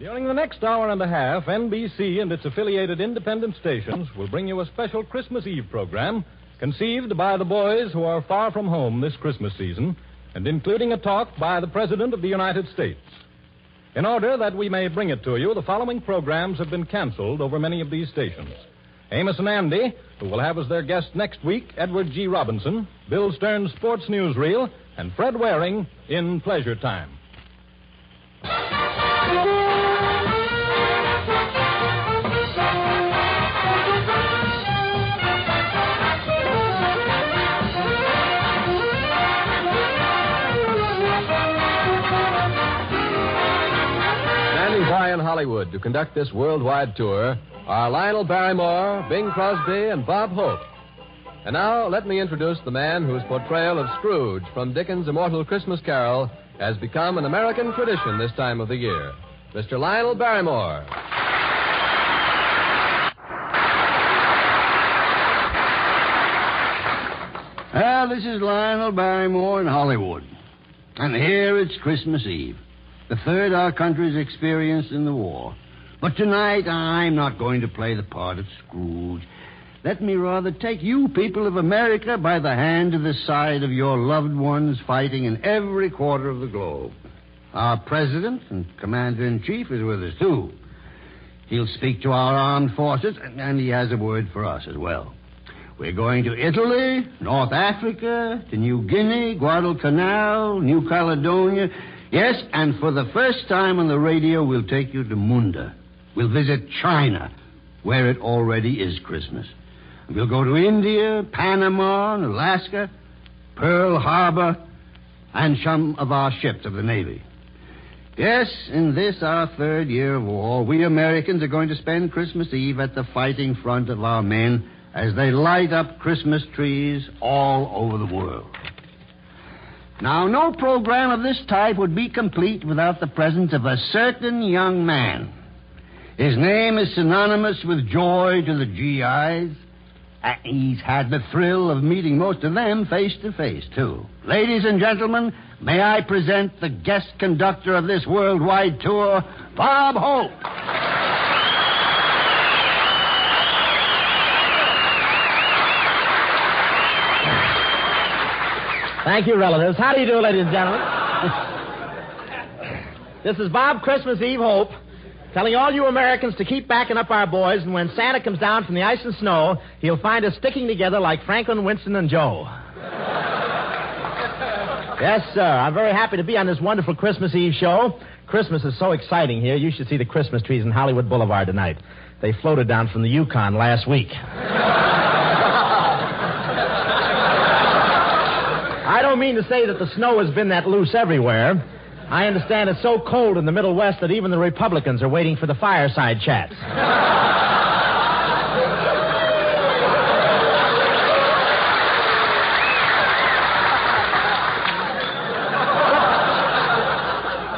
During the next hour and a half, NBC and its affiliated independent stations will bring you a special Christmas Eve program conceived by the boys who are far from home this Christmas season and including a talk by the President of the United States. In order that we may bring it to you, the following programs have been canceled over many of these stations. Amos and Andy, who will have as their guest next week Edward G. Robinson, Bill Stern's Sports Newsreel, and Fred Waring in Pleasure Time. In Hollywood to conduct this worldwide tour are Lionel Barrymore, Bing Crosby, and Bob Hope. And now, let me introduce the man whose portrayal of Scrooge from Dickens' immortal Christmas Carol has become an American tradition this time of the year. Mr. Lionel Barrymore. Well, this is Lionel Barrymore in Hollywood. And here it's Christmas Eve. The third our country's experienced in the war. But tonight, I'm not going to play the part of Scrooge. Let me rather take you people of America by the hand to the side of your loved ones fighting in every quarter of the globe. Our president and commander-in-chief is with us, too. He'll speak to our armed forces, and he has a word for us as well. We're going to Italy, North Africa, to New Guinea, Guadalcanal, New Caledonia. Yes, and for the first time on the radio, we'll take you to Munda. We'll visit China, where it already is Christmas. We'll go to India, Panama, and Alaska, Pearl Harbor, and some of our ships of the Navy. Yes, in this, our third year of war, we Americans are going to spend Christmas Eve at the fighting front of our men as they light up Christmas trees all over the world. Now, no program of this type would be complete without the presence of a certain young man. His name is synonymous with joy to the GIs. He's had the thrill of meeting most of them face to face, too. Ladies and gentlemen, may I present the guest conductor of this worldwide tour, Bob Hope. Thank you, relatives. How do you do, ladies and gentlemen? This is Bob Christmas Eve Hope, telling all you Americans to keep backing up our boys, and when Santa comes down from the ice and snow, he'll find us sticking together like Franklin, Winston, and Joe. Yes, sir. I'm very happy to be on this wonderful Christmas Eve show. Christmas is so exciting here. You should see the Christmas trees in Hollywood Boulevard tonight. They floated down from the Yukon last week. I don't mean to say that the snow has been that loose everywhere. I understand it's so cold in the Middle West that even the Republicans are waiting for the fireside chats.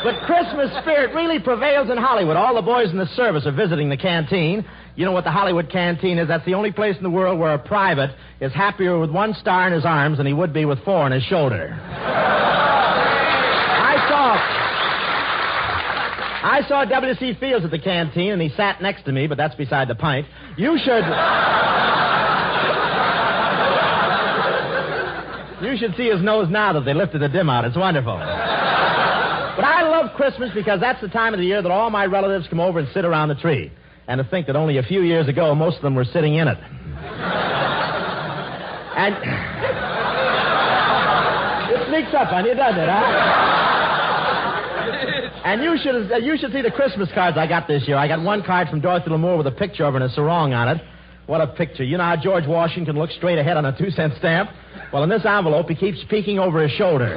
But Christmas spirit really prevails in Hollywood. All the boys in the service are visiting the canteen. You know what the Hollywood canteen is? That's the only place in the world where a private is happier with 1 star in his arms than he would be with 4 on his shoulder. I saw W.C. Fields at the canteen, and he sat next to me, but that's beside the pint. You should see his nose now that they lifted the dim out. It's wonderful. But I love Christmas because that's the time of the year that all my relatives come over and sit around the tree. And to think that only a few years ago, most of them were sitting in it. And it sneaks up on you, doesn't it, huh? And you should see the Christmas cards I got this year. I got one card from Dorothy Lamour with a picture of her and a sarong on it. What a picture. You know how George Washington looks straight ahead on a 2-cent stamp? Well, in this envelope, he keeps peeking over his shoulder.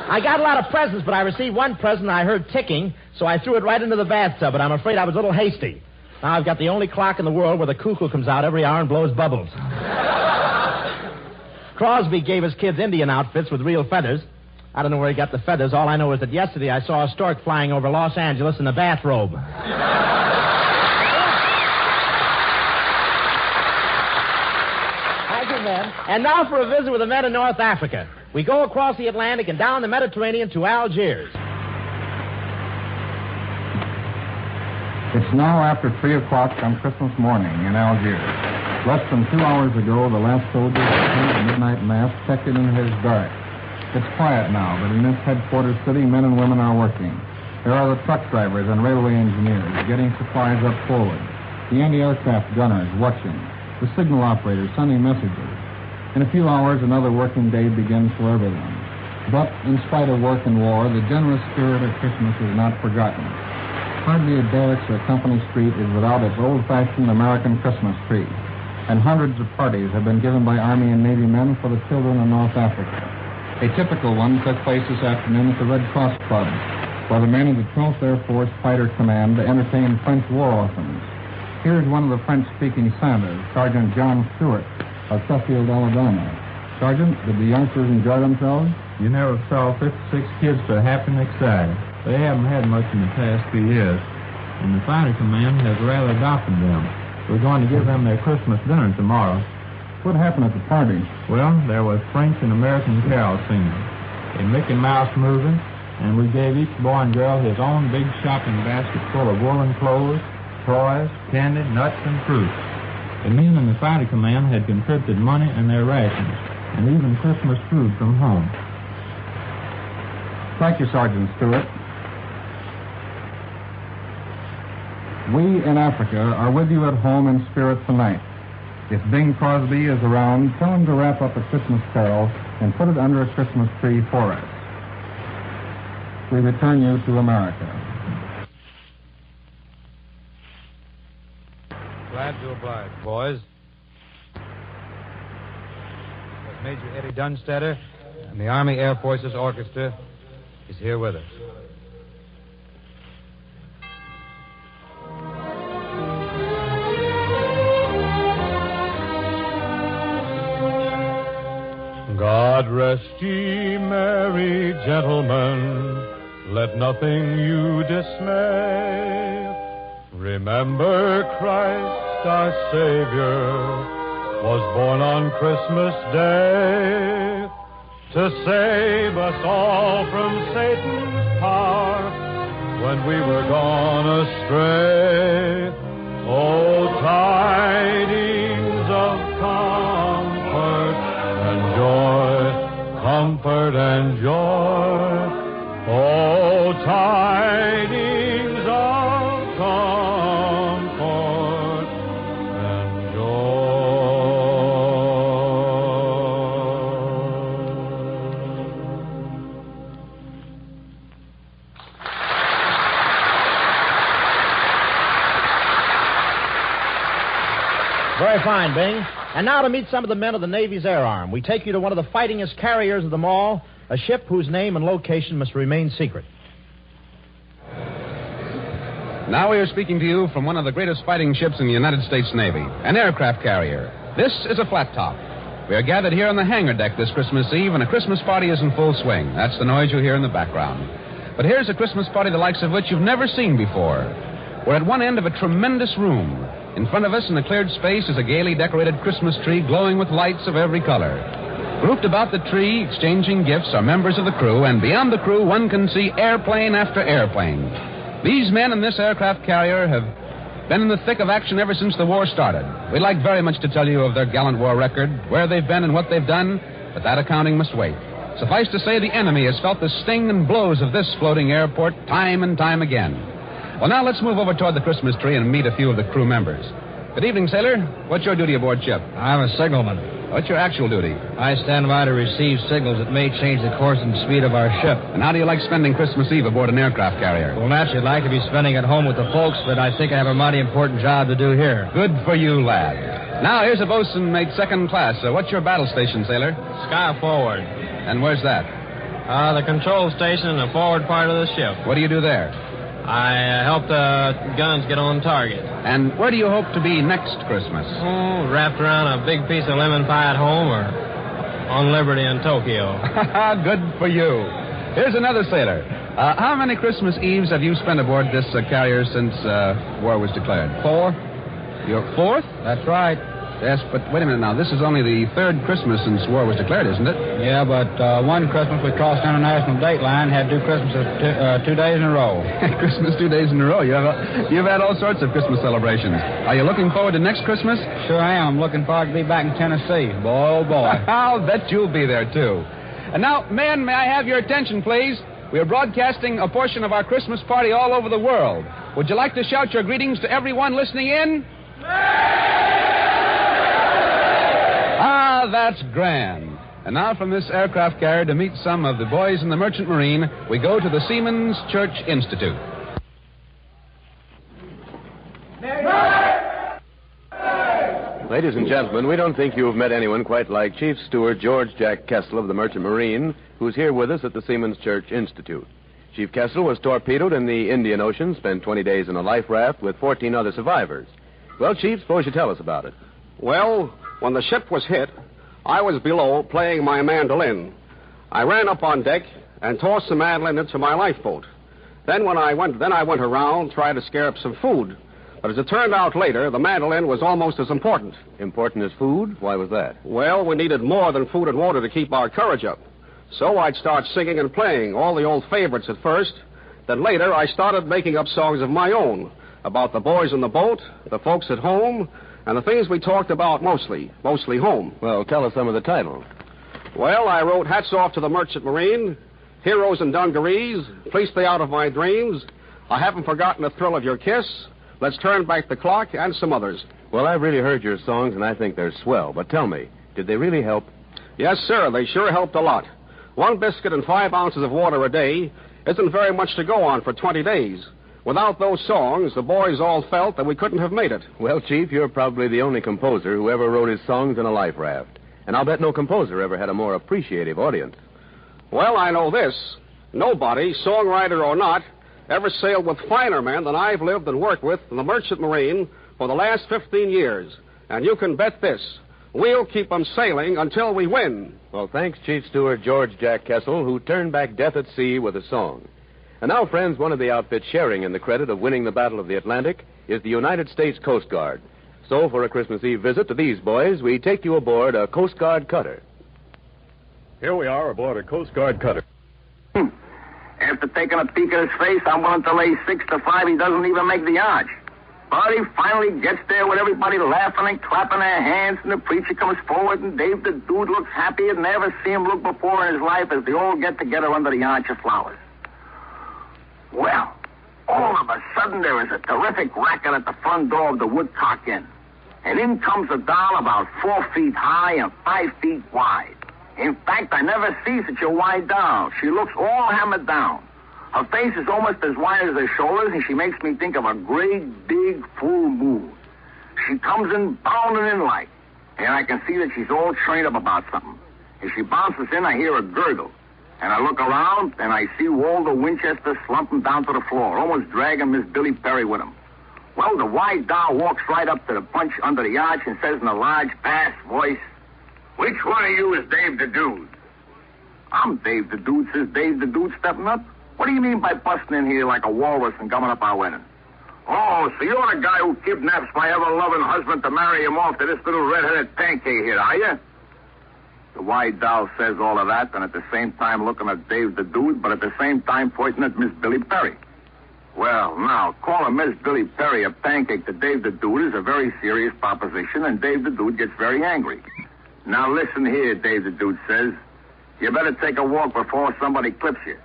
I got a lot of presents, but I received one present I heard ticking, so I threw it right into the bathtub, but I'm afraid I was a little hasty. Now I've got the only clock in the world where the cuckoo comes out every hour and blows bubbles. Crosby gave his kids Indian outfits with real feathers. I don't know where he got the feathers. All I know is that yesterday I saw a stork flying over Los Angeles in a bathrobe. Thank you, men. And now for a visit with the men in North Africa. We go across the Atlantic and down the Mediterranean to Algiers. It's now after 3 o'clock on Christmas morning in Algiers. Less than 2 hours ago, the last soldier attended the midnight mass checked in his barracks. It's quiet now, but in this headquarters city, men and women are working. There are the truck drivers and railway engineers getting supplies up forward. The anti-aircraft gunners watching. The signal operators sending messages. In a few hours, another working day begins for everyone. But, in spite of work and war, the generous spirit of Christmas is not forgotten. Hardly a barracks or company street is without its old-fashioned American Christmas tree. And hundreds of parties have been given by Army and Navy men for the children of North Africa. A typical one took place this afternoon at the Red Cross Club, where the men of the 12th Air Force Fighter Command entertained French war orphans. Here's one of the French-speaking Santas, Sergeant John Stewart of Sheffield, Alabama. Sergeant, did the youngsters enjoy themselves? You never saw 56 kids so happy and excited. They haven't had much in the past few years, and the Fighter Command has rather adopted them. We're going to give them their Christmas dinner tomorrow. What happened at the party? Well, there was French and American carol singing, a Mickey Mouse movie, and we gave each boy and girl his own big shopping basket full of woolen clothes, toys, candy, nuts, and fruit. The men in the Fighter Command had contributed money and their rations, and even Christmas food from home. Thank you, Sergeant Stewart. We in Africa are with you at home in spirit tonight. If Bing Crosby is around, tell him to wrap up a Christmas carol and put it under a Christmas tree for us. We return you to America. Glad to oblige, boys. But Major Eddie Dunstetter and the Army Air Forces Orchestra is here with us. God rest ye merry gentlemen, let nothing you dismay. Remember Christ our Savior was born on Christmas Day to save us all from Satan's power when we were gone astray. Oh, tidings of comfort and joy, comfort and joy. Oh, tidings of comfort and Very fine, Bing. And now to meet some of the men of the Navy's Air Arm, we take you to one of the fightingest carriers of them all, a ship whose name and location must remain secret. Now we are speaking to you from one of the greatest fighting ships in the United States Navy, an aircraft carrier. This is a flat top. We are gathered here on the hangar deck this Christmas Eve, and a Christmas party is in full swing. That's the noise you hear in the background. But here's a Christmas party the likes of which you've never seen before. We're at one end of a tremendous room. In front of us in the cleared space is a gaily decorated Christmas tree glowing with lights of every color. Grouped about the tree, exchanging gifts, are members of the crew, and beyond the crew, one can see airplane after airplane. These men in this aircraft carrier have been in the thick of action ever since the war started. We'd like very much to tell you of their gallant war record, where they've been and what they've done, but that accounting must wait. Suffice to say, the enemy has felt the sting and blows of this floating airport time and time again. Well, now let's move over toward the Christmas tree and meet a few of the crew members. Good evening, sailor. What's your duty aboard ship? I'm a signalman. What's your actual duty? I stand by to receive signals that may change the course and speed of our ship. And how do you like spending Christmas Eve aboard an aircraft carrier? Well, naturally, I'd like to be spending it home with the folks, but I think I have a mighty important job to do here. Good for you, lad. Now, here's a bosun mate second class. What's your battle station, sailor? Sky forward. And where's that? The control station in the forward part of the ship. What do you do there? I help the guns get on target. And where do you hope to be next Christmas? Wrapped around a big piece of lemon pie at home or on Liberty in Tokyo. Good for you. Here's another sailor. How many Christmas Eves have you spent aboard this carrier since war was declared? 4. Your fourth? That's right. Yes, but wait a minute now. This is only the third Christmas since war was declared, isn't it? Yeah, but one Christmas we crossed the international date line, had 2 Christmases 2 days in a row. Christmas 2 days in a row. You've had all sorts of Christmas celebrations. Are you looking forward to next Christmas? Sure am. I'm looking forward to be back in Tennessee. Boy, oh, boy. I'll bet you'll be there, too. And now, men, may I have your attention, please? We are broadcasting a portion of our Christmas party all over the world. Would you like to shout your greetings to everyone listening in? Ah, that's grand. And now from this aircraft carrier to meet some of the boys in the Merchant Marine, we go to the Seamen's Church Institute. Ladies and gentlemen, we don't think you've met anyone quite like Chief Steward George Jack Kessel of the Merchant Marine, who's here with us at the Seamen's Church Institute. Chief Kessel was torpedoed in the Indian Ocean, spent 20 days in a life raft with 14 other survivors. Well, Chief, suppose you tell us about it. Well, when the ship was hit, I was below playing my mandolin. I ran up on deck and tossed the mandolin into my lifeboat. Then I went around, tried to scare up some food. But as it turned out later, the mandolin was almost as important. Important as food? Why was that? Well, we needed more than food and water to keep our courage up. So I'd start singing and playing all the old favorites at first. Then later, I started making up songs of my own about the boys in the boat, the folks at home, and the things we talked about mostly home. Well, tell us some of the titles. Well, I wrote Hats Off to the Merchant Marine, Heroes in Dungarees, Please Stay Out of My Dreams, I Haven't Forgotten the Thrill of Your Kiss, Let's Turn Back the Clock, and some others. Well, I've really heard your songs, and I think they're swell. But tell me, did they really help? Yes, sir, they sure helped a lot. 1 biscuit and 5 ounces of water a day isn't very much to go on for 20 days. Without those songs, the boys all felt that we couldn't have made it. Well, Chief, you're probably the only composer who ever wrote his songs in a life raft. And I'll bet no composer ever had a more appreciative audience. Well, I know this. Nobody, songwriter or not, ever sailed with finer men than I've lived and worked with in the Merchant Marine for the last 15 years. And you can bet this. We'll keep them sailing until we win. Well, thanks, Chief Steward George Jack Kessel, who turned back death at sea with a song. And now, friends, one of the outfits sharing in the credit of winning the Battle of the Atlantic is the United States Coast Guard. So, for a Christmas Eve visit to these boys, we take you aboard a Coast Guard cutter. Here we are aboard a Coast Guard cutter. After taking a peek at his face, I'm willing to lay 6 to 5 he doesn't even make the arch. But he finally gets there with everybody laughing and clapping their hands, and the preacher comes forward, and Dave the Dude looks happier than ever seen him look before in his life as they all get together under the arch of flowers. Well, all of a sudden there is a terrific racket at the front door of the Woodcock Inn. And in comes a doll about 4 feet high and 5 feet wide. In fact, I never see such a wide doll. She looks all hammered down. Her face is almost as wide as her shoulders, and she makes me think of a great, big, full moon. She comes in bounding in like, and I can see that she's all trained up about something. As she bounces in, I hear a gurgle. And I look around, and I see Walter Winchester slumping down to the floor, almost dragging Miss Billy Perry with him. Well, the wide doll walks right up to the punch under the arch and says in a large, bass voice, "Which one of you is Dave the Dude?" "I'm Dave the Dude," says Dave the Dude, stepping up. "What do you mean by busting in here like a walrus and gumming up our wedding?" "Oh, so you're the guy who kidnaps my ever-loving husband to marry him off to this little red-headed pancake here, are you?" The wide doll says all of that, and at the same time looking at Dave the Dude, but at the same time pointing at Miss Billy Perry. Well, now, calling Miss Billy Perry a pancake to Dave the Dude is a very serious proposition, and Dave the Dude gets very angry. "Now, listen here," Dave the Dude says. "You better take a walk before somebody clips you."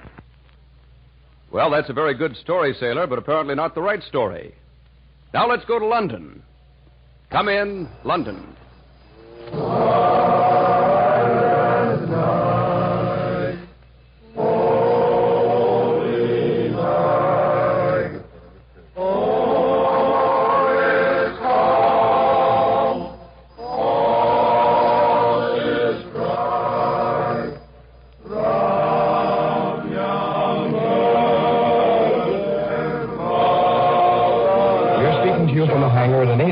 Well, that's a very good story, sailor, but apparently not the right story. Now let's go to London. Come in, London.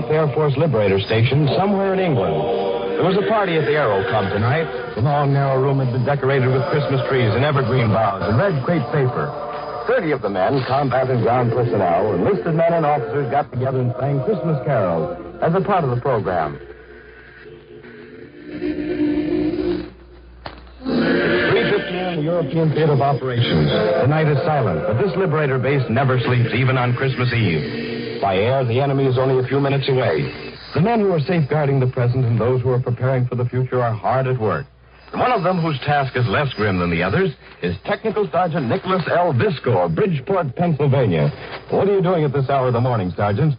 Air Force Liberator Station somewhere in England. There was a party at the Aero Club tonight. The long, narrow room had been decorated with Christmas trees and evergreen boughs and red crepe paper. 30 of the men, combat and ground personnel, enlisted men and officers got together and sang Christmas carols as a part of the program. on the European theater of operations. The night is silent, but this Liberator base never sleeps, even on Christmas Eve. By air, the enemy is only a few minutes away. The men who are safeguarding the present and those who are preparing for the future are hard at work. And one of them whose task is less grim than the others is Technical Sergeant Nicholas L. Bisco of Bridgeport, Pennsylvania. What are you doing at this hour of the morning, Sergeant?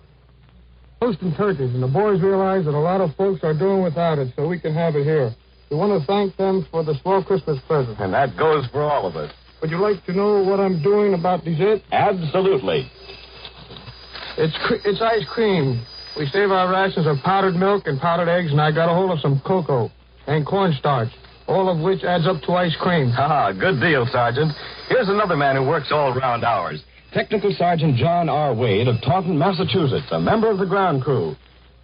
Toasting turkeys, and the boys realize that a lot of folks are doing without it, so we can have it here. We want to thank them for the small Christmas present. And that goes for all of us. Would you like to know what I'm doing about dessert? Absolutely. It's ice cream. We save our rations of powdered milk and powdered eggs, and I got a hold of some cocoa and cornstarch, all of which adds up to ice cream. Good deal, Sergeant. Here's another man who works all round hours. Technical Sergeant John R. Wade of Taunton, Massachusetts, a member of the ground crew.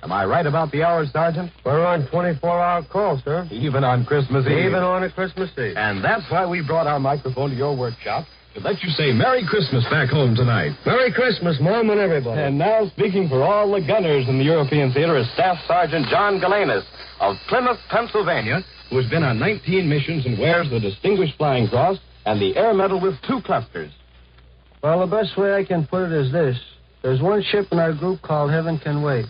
Am I right about the hours, Sergeant? We're on 24-hour call, sir. Even on Christmas Eve? Even on a Christmas Eve. And that's why we brought our microphone to your workshop, to let you say Merry Christmas back home tonight. Merry Christmas, Mom and everybody. And now, speaking for all the gunners in the European theater, is Staff Sergeant John Galanis of Plymouth, Pennsylvania, who has been on 19 missions and wears the Distinguished Flying Cross and the Air Medal with 2 clusters. Well, the best way I can put it is this. There's one ship in our group called Heaven Can Wait.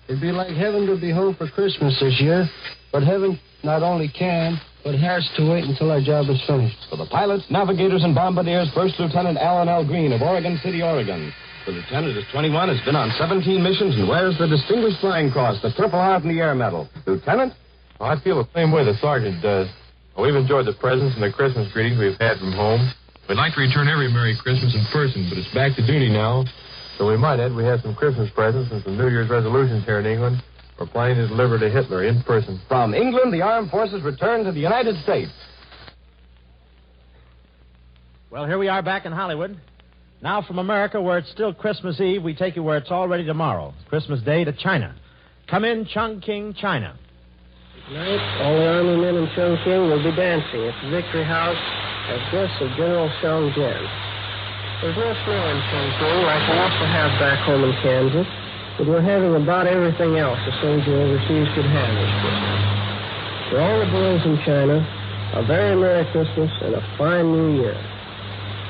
It'd be like heaven to be home for Christmas this year, but heaven not only can, but has to wait until our job is finished. For the pilots, navigators, and bombardiers, First Lieutenant Alan L. Green of Oregon City, Oregon. The lieutenant is 21, has been on 17 missions, and wears the Distinguished Flying Cross, the Purple Heart, and the Air Medal. Lieutenant? Well, I feel the same way the sergeant does. Well, we've enjoyed the presents and the Christmas greetings we've had from home. We'd like to return every Merry Christmas in person, but it's back to duty now. So we might add we have some Christmas presents and some New Year's resolutions here in England. We're planning to deliver to Hitler in person. From England, the armed forces return to the United States. Well, here we are back in Hollywood. Now from America, where it's still Christmas Eve, we take you where it's already tomorrow. Christmas Day to China. Come in, Chongqing, China. Tonight, all the Army men in Chongqing will be dancing at the Victory House as guests of General Song Jian. There's no snow in Chongqing like we used to have back home in Kansas, but we're having about everything else a soldier overseas could have this Christmas. For all the boys in China, a very Merry Christmas and a fine New Year.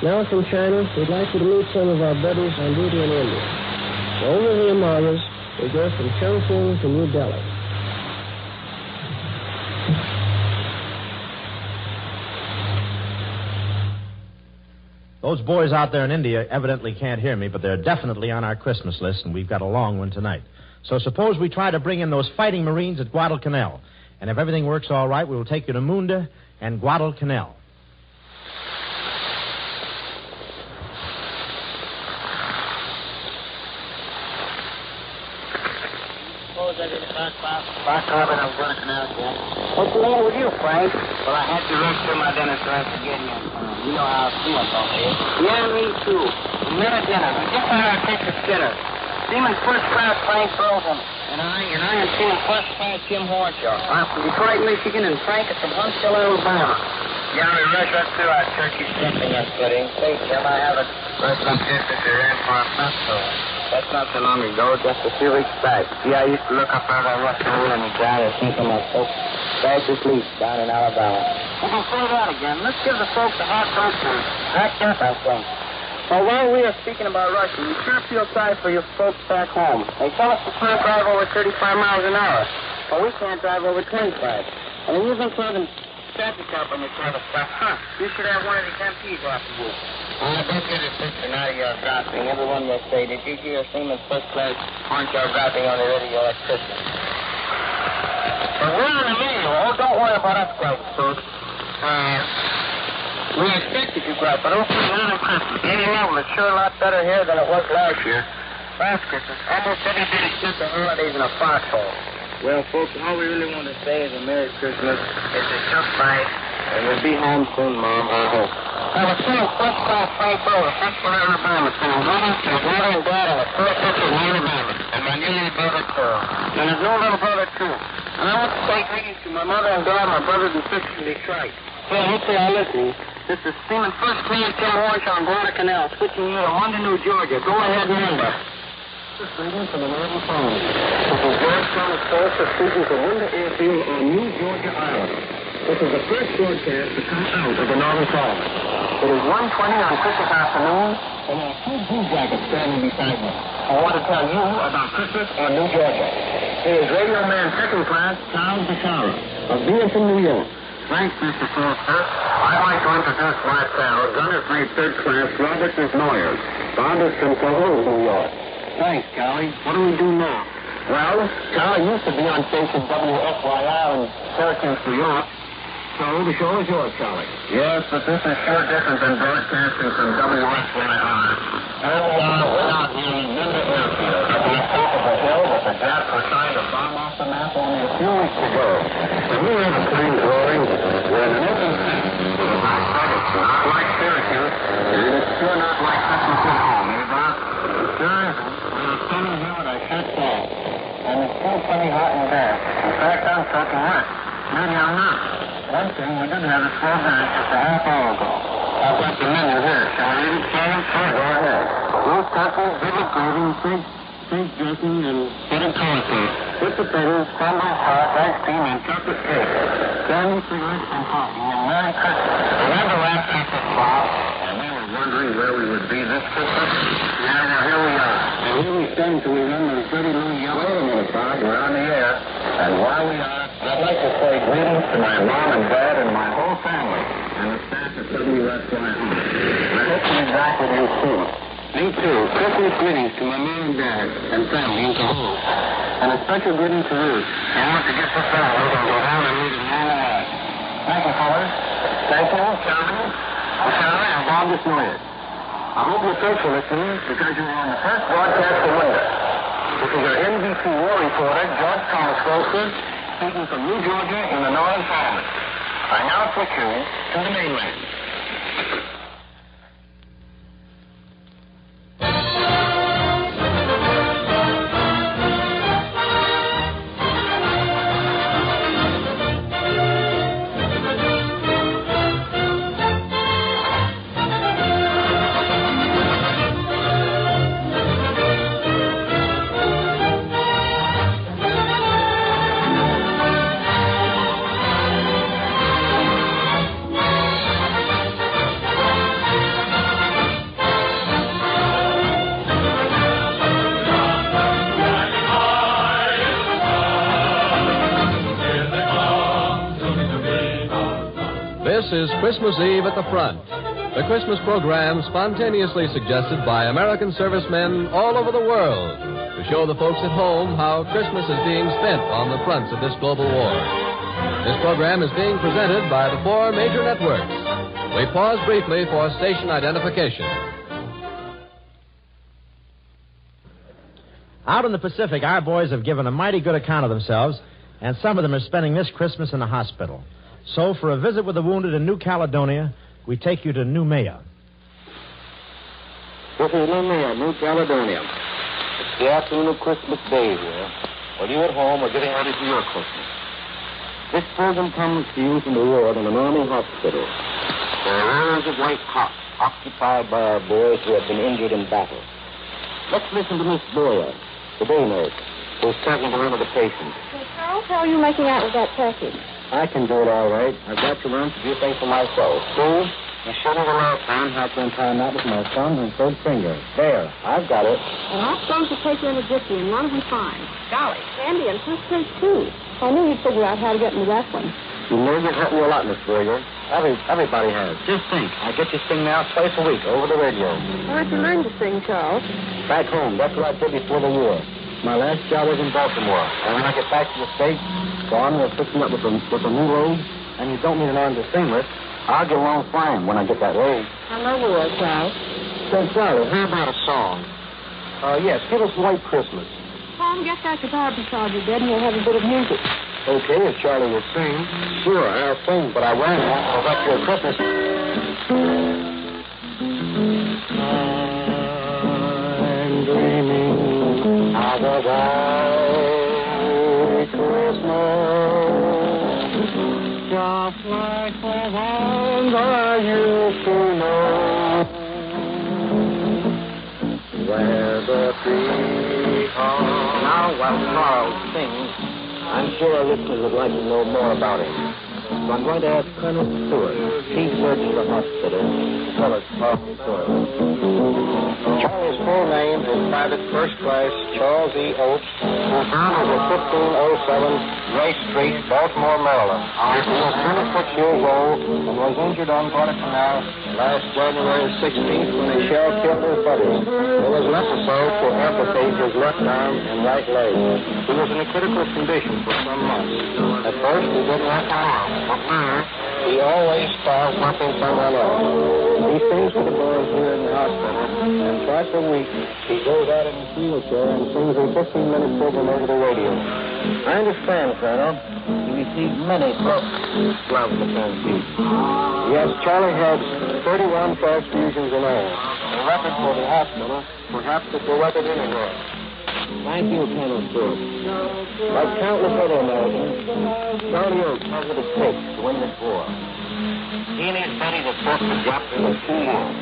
Now from China, we'd like you to meet some of our buddies on duty in India. Over the Himalayas, we go from Chongqing to New Delhi. Those boys out there in India evidently can't hear me, but they're definitely on our Christmas list, and we've got a long one tonight. So suppose we try to bring in those fighting Marines at Guadalcanal. And if everything works all right, we will take you to Munda and Guadalcanal. What's the matter with you, Frank? Well, I had to rush to my dentist right to get you. You know how I feel about it. Yeah, me too. Another dinner. I just thought I'd take the dinner. Seaman First Class Frank Rosen. And I am Seaman First Class Jim Horshaw. I'm from Detroit, Michigan, and Frank is from Huntsville, Alabama. Yeah, we rushed up to our turkey stuffing and pudding. Say, Jim, I haven't rushed up here since we ran for a festival. That's not so long ago, just a few weeks back. See, I used to look up out of that rusty hole in the ground and think of my folks fast asleep down in Alabama. We can say that again. Let's give the folks a hot toast. Act up, I think. Well, while we are speaking about Russia, we sure feel sorry for your folks back home. They tell us we can't drive over 35 miles an hour, but we can't drive over 25. And you've been serving traffic up on this sort of stuff. You should have one of these MPs after you. Don't get a picture now you're dropping. Everyone will say, did you hear Seaman First Class Horshaw dropping on the radio at Christmas? But we're on the radio. Oh, don't worry about us, guys, folks. We expected you, guys, but hopefully not on Christmas. Any level, it's sure a lot better here than it was last year. Last Christmas, almost everybody spent the holidays in a foxhole. Well, folks, all we really want to say is a Merry Christmas. It's a tough fight, and we'll be home soon, Mom, I hope. I was saying First Class Frank Rosen, Huntsville, Alabama, from his mother and dad, and the first sister in Alabama, and my new little brother, too. And his new little brother, too. And I want to say greetings to my mother and dad, my brothers and sisters in Detroit. Hey, hopefully I'm listening. This is Seaman First Class Jim Horshaw on Guadalcanal, switching you to London, New Georgia. Go ahead, remember. This is greetings from the Northern Phone. This is George Thomas Forster speaking from Winter Airfield on New Georgia Island. This is the first broadcast to come out of the Northern Colony. It is 1:20 on Christmas afternoon, and there are two blue jackets standing beside me. I want to tell you about Christmas in New Georgia. Here is Radio Man Second Class, Charles Bashara, of Beaverton, New York. Thanks, Mr. Foster. I'd like to introduce my pal, Gunner's Mate Third Class, Robert McNoyers. Bob is from Cahoots, New York. Thanks, Charlie. What do we do now? Well, Charlie used to be on station WFYR in Syracuse, New York. So the show is yours, Charlie. Yes, but this is sure different than broadcasting from WFYR. And we're not really in the airfield. At the top of the hill that the Japs were trying to bomb off the map only a few weeks ago. And we have a time growing when an open with a black bed. It's not like Syracuse, and it's sure not like Christmas at home, eh, Bob? It sure isn't. We're standing here with our shirts off, and it's still plenty hot and damp. In fact, I'm soaking wet. Maybe I'm not. One thing, we did have a slow dance just a half hour ago. I've got the menu here. Shall I read it, Charlie? Sure, go ahead. Roast turkey, vivid gravy, steak dressing, and buttered cornflakes. With potatoes, crumbled sauce, ice cream, and chocolate cake. Candy, cigarettes, and coffee. And Merry Christmas. Remember last Christmas, Bob? And we were wondering where we would be this Christmas. Yeah, now here we are. And here we stand till we run those dirty little yellow. Wait a minute, Bob. We're on the air. And while we are, I'd like to say greetings to my mom and dad and my whole family and the staff at WFYR. I hope to be back with you soon. Me too. Christmas greetings to my mom and dad and family in Cahoots. And a special greeting to Ruth. I want to get this out. We're going to go down and meet him all night. Thank you, fellas. Thank you, Charlie. And Bob Desnoyers. I hope you're faithful listening because you were on the first broadcast of winter. This is your NBC war reporter, George Thomas Foster, speaking from New Georgia in the Northern Colony. I now switch you to the mainland. This is Christmas Eve at the Front, the Christmas program spontaneously suggested by American servicemen all over the world to show the folks at home how Christmas is being spent on the fronts of this global war. This program is being presented by the four major networks. We pause briefly for station identification. Out in the Pacific, our boys have given a mighty good account of themselves, and some of them are spending this Christmas in the hospital. So, for a visit with the wounded in New Caledonia, we take you to Noumea. This is Noumea, New Caledonia. It's the afternoon of Christmas Day here. While you at home are getting ready for your Christmas. This program comes to you from the ward in an army hospital. There are rows of white cots occupied by our boys who have been injured in battle. Let's listen to Miss Boyer, the day nurse, who's talking to one of the patients. Hey, Charles, how are you making out with that turkey? I can do it all right. I've got to learn to do things for myself. See? You shouldn't have allowed time how to untie a knot with my thumb and third finger. There, I've got it. Well, I'm supposed to take you in a jiffy, and one of them fine. Golly, Sandy and first place, too. I knew you'd figure out how to get into wrestling. You know you've helped me a lot, Miss Boyer. Everybody has. Just think, I get you sing now twice a week over the radio. Where'd you learn to sing, Charles? Back home. That's what I did before the war. My last job was in Baltimore. And when I get back to the States, Gone, we're fixing up with a new road, and you don't need an arm to sing with. I'll get along fine when I get that road. I know you will, Charles. Say, Charlie, how about a song? Yes, give us White Christmas. Tom, get that guitar beside your bed, and we'll have a bit of music. Okay, if Charlie will sing. Sure, I'll sing, but I won't. I'll bet you a Christmas. I'm dreaming of a white Christmas, just like the ones I used to know, where the trees are. Now, while Charles sings, I'm sure our listeners would like to know more about him. So I'm going to ask Colonel Stewart, Chief Surgeon of the hospital, to tell us about the story. Charlie's full name is Private First Class Charles E. Oates, who found at 1507 Grace Street, Baltimore, Maryland. He was 26 years old and was injured on Guadalcanal last January 16th when a shell killed his buddy. It was necessary to amputate his left arm and right leg. He was in a critical condition for some months. At first, he didn't like to move, but now he always starts helping someone else. He sings to the boys here in the hospital, and twice a week he goes out in his wheelchair and sings a 15-minute program over the radio. I understand, Colonel. He received many books. Love the canteen. Yes, Charlie had 31 transfusions in all. A record for the hospital. Perhaps it's a record anywhere. Thank you, Colonel Stewart. Like countless other Americans, Charlie Oates has what it takes to win this war. He and his buddy have fought the job for 2 years.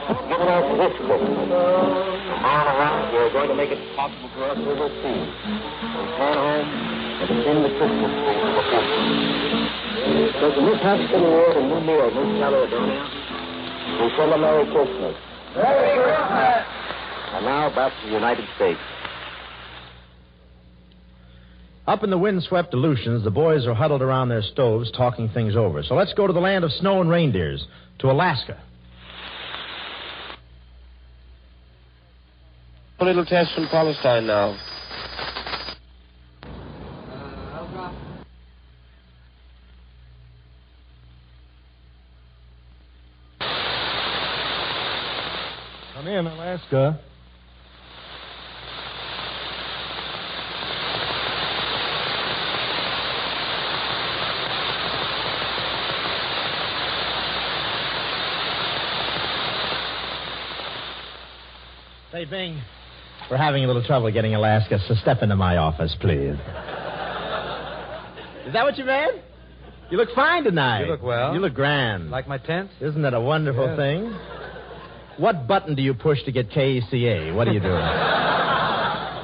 Give it out this Christmas. Tomorrow around, we're going to make it possible for us overseas. Return home and begin the Christmas tree for the future. Does Miss Hospital Ward and New York, Miss Caledonia? We send a Merry Christmas. Merry Christmas! And now back to the United States. Up in the windswept Aleutians, the boys are huddled around their stoves talking things over. So let's go to the land of snow and reindeers, to Alaska. A little test from Palestine now. Come in, Alaska. Say, Bing, we're having a little trouble getting Alaska, so step into my office, please. Is that what you meant? You look fine tonight. You look well. You look grand. Like my tent? Isn't that a wonderful thing? What button do you push to get KCA? What are you doing?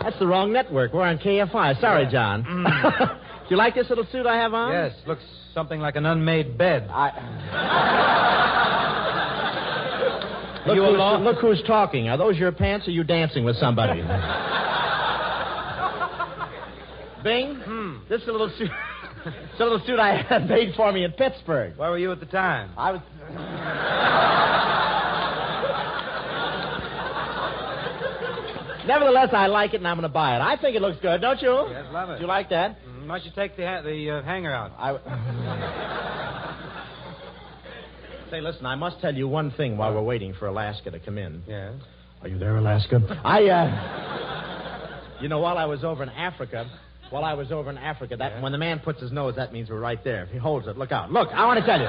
That's the wrong network. We're on KFI. Sorry, John. Do you like this little suit I have on? Yes, looks something like an unmade bed. Look who's talking. Are those your pants or are you dancing with somebody? Bing, this is a little suit. It's a little suit I had made for me in Pittsburgh. Where were you at the time? I was... Nevertheless, I like it and I'm going to buy it. I think it looks good, don't you? Yes, love it. Do you like that? Why don't you take the hanger out? Say, listen, I must tell you one thing while we're waiting for Alaska to come in. Yes? Are you there, Alaska? You know, while I was over in Africa, that when the man puts his nose, that means we're right there. If he holds it, look out. Look, I want to tell you.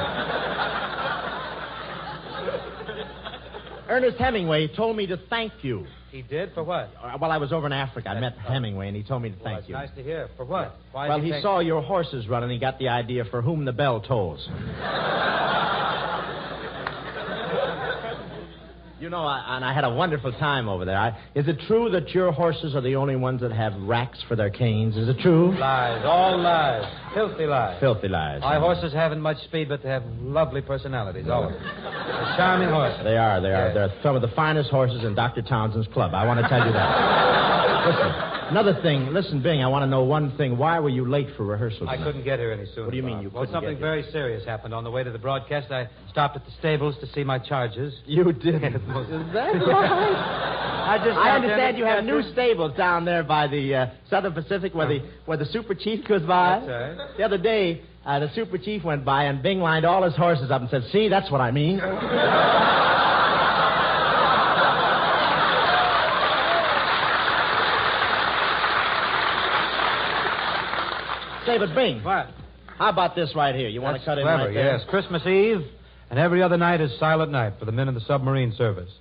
Ernest Hemingway told me to thank you. He did? For what? While I was over in Africa, I met Hemingway, and he told me to thank you. Nice to hear. For what? Why well, he saw your horses run, and he got the idea for whom the bell tolls. You know, and I had a wonderful time over there. Is it true that your horses are the only ones that have racks for their canes? Is it true? Lies. All lies. Filthy lies. Filthy lies. My horses haven't much speed, but they have lovely personalities, always. They're charming horses. They are. Yes. They're some of the finest horses in Dr. Townsend's club. I want to tell you that. Listen, another thing. Listen, Bing, I want to know one thing. Why were you late for rehearsal tonight? I couldn't get here any sooner. What do you mean you couldn't Well, something get here? very serious happened on the way to the broadcast. I stopped at the stables to see my charges. You did? Is that right? I understand you have new stables down there by the Southern Pacific where the Super Chief goes by. That's right. The other day, the Super Chief went by and Bing lined all his horses up and said, "See, that's what I mean." Say, but Bing. What? How about this right here? You want to cut in clever, right there? Yes, Christmas Eve, and every other night is silent night for the men in the submarine service.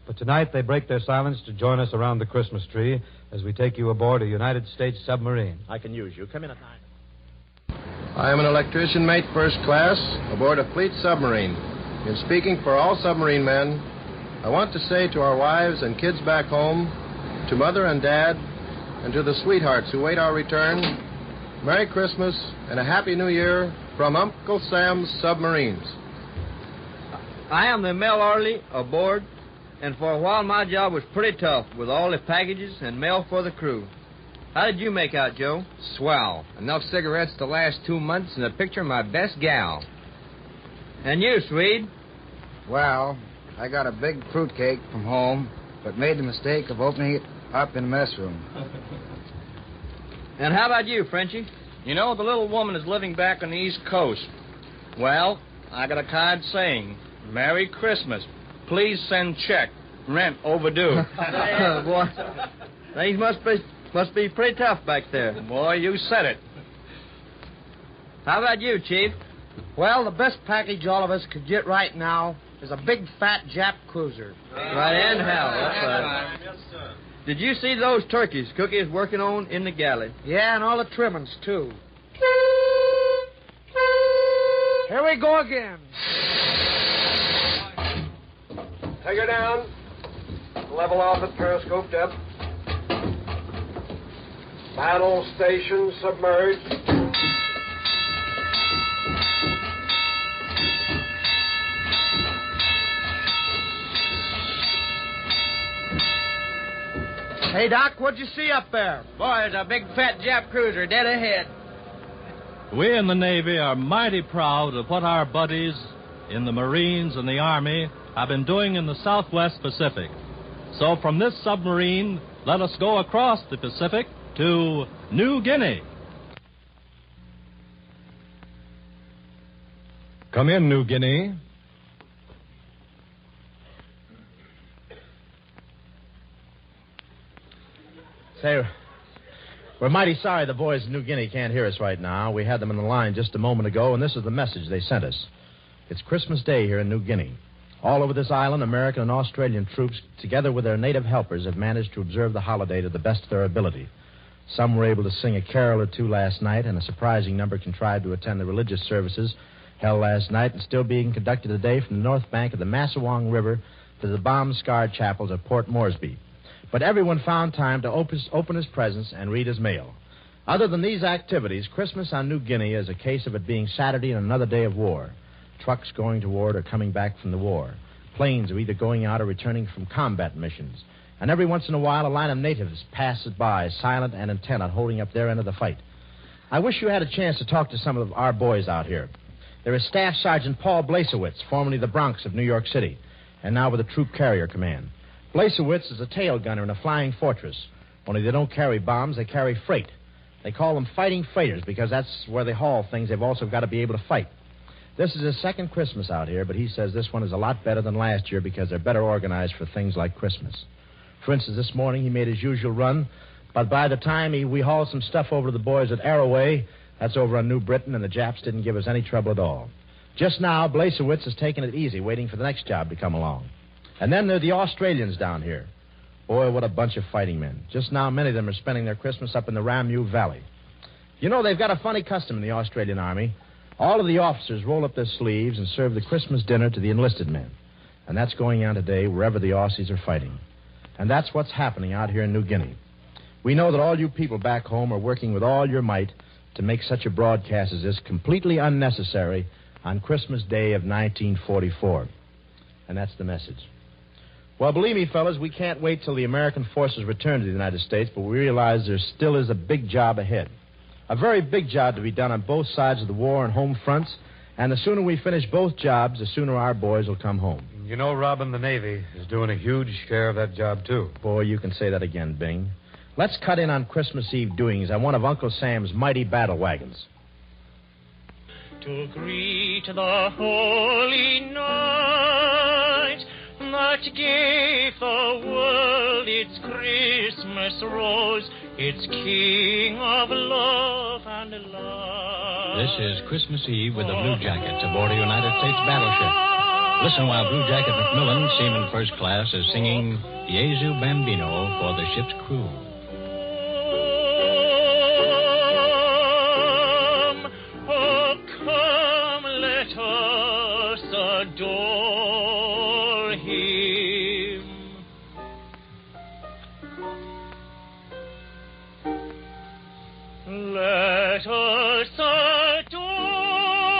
But tonight they break their silence to join us around the Christmas tree as we take you aboard a United States submarine. I can use you. Come in at 9. I am an electrician mate first class aboard a fleet submarine. In speaking for all submarine men, I want to say to our wives and kids back home, to Mother and Dad, and to the sweethearts who wait our return, Merry Christmas and a Happy New Year from Uncle Sam's Submarines. I am the mail orderly aboard, and for a while my job was pretty tough with all the packages and mail for the crew. How did you make out, Joe? Swell. Enough cigarettes to last 2 months and a picture of my best gal. And you, Swede? Well, I got a big fruitcake from home, but made the mistake of opening it up in the mess room. And how about you, Frenchie? You know, the little woman is living back on the East Coast. Well, I got a card saying, Merry Christmas. Please send check. Rent overdue. Boy, things must be pretty tough back there. Boy, you said it. How about you, Chief? Well, the best package all of us could get right now is a big, fat Jap cruiser. Right in hell. That's right. Yes, sir. Did you see those turkeys Cookie is working on in the galley? Yeah, and all the trimmings, too. Here we go again. Take her down. Level off at periscope depth. Battle station submerged. Hey, Doc, what'd you see up there? Boy, it's a big, fat Jap cruiser dead ahead. We in the Navy are mighty proud of what our buddies in the Marines and the Army have been doing in the Southwest Pacific. So from this submarine, let us go across the Pacific to New Guinea. Come in, New Guinea. Say, we're mighty sorry the boys in New Guinea can't hear us right now. We had them on the line just a moment ago, and this is the message they sent us. It's Christmas Day here in New Guinea. All over this island, American and Australian troops, together with their native helpers, have managed to observe the holiday to the best of their ability. Some were able to sing a carol or two last night, and a surprising number contrived to attend the religious services held last night and still being conducted today from the north bank of the Massawong River to the bomb-scarred chapels of Port Moresby. But everyone found time to open his presents and read his mail. Other than these activities, Christmas on New Guinea is a case of it being Saturday and another day of war. Trucks going toward or coming back from the war. Planes are either going out or returning from combat missions. And every once in a while, a line of natives passes by, silent and intent on holding up their end of the fight. I wish you had a chance to talk to some of our boys out here. There is Staff Sergeant Paul Blasewitz, formerly the Bronx of New York City, and now with the Troop Carrier Command. Blasewitz is a tail gunner in a flying fortress. Only they don't carry bombs, they carry freight. They call them fighting freighters because that's where they haul things they've also got to be able to fight. This is his second Christmas out here, but he says this one is a lot better than last year because they're better organized for things like Christmas. For instance, this morning he made his usual run, but by the time we hauled some stuff over to the boys at Arroway, that's over on New Britain, and the Japs didn't give us any trouble at all. Just now, Blasewitz is taking it easy, waiting for the next job to come along. And then there are the Australians down here. Boy, what a bunch of fighting men. Just now, many of them are spending their Christmas up in the Ramu Valley. You know, they've got a funny custom in the Australian Army. All of the officers roll up their sleeves and serve the Christmas dinner to the enlisted men. And that's going on today wherever the Aussies are fighting. And that's what's happening out here in New Guinea. We know that all you people back home are working with all your might to make such a broadcast as this completely unnecessary on Christmas Day of 1944. And that's the message. Well, believe me, fellas, we can't wait till the American forces return to the United States, but we realize there still is a big job ahead. A very big job to be done on both sides of the war and home fronts, and the sooner we finish both jobs, the sooner our boys will come home. You know, Robin, the Navy is doing a huge share of that job, too. Boy, you can say that again, Bing. Let's cut in on Christmas Eve doings on one of Uncle Sam's mighty battle wagons. To greet the holy night that gave the world its Christmas rose, its King of love and light. This is Christmas Eve with the Blue Jackets aboard a United States battleship. Listen while Blue Jacket McMillan, Seaman First Class, is singing Jesu Bambino for the ship's crew. Come, let us adore him. Let us adore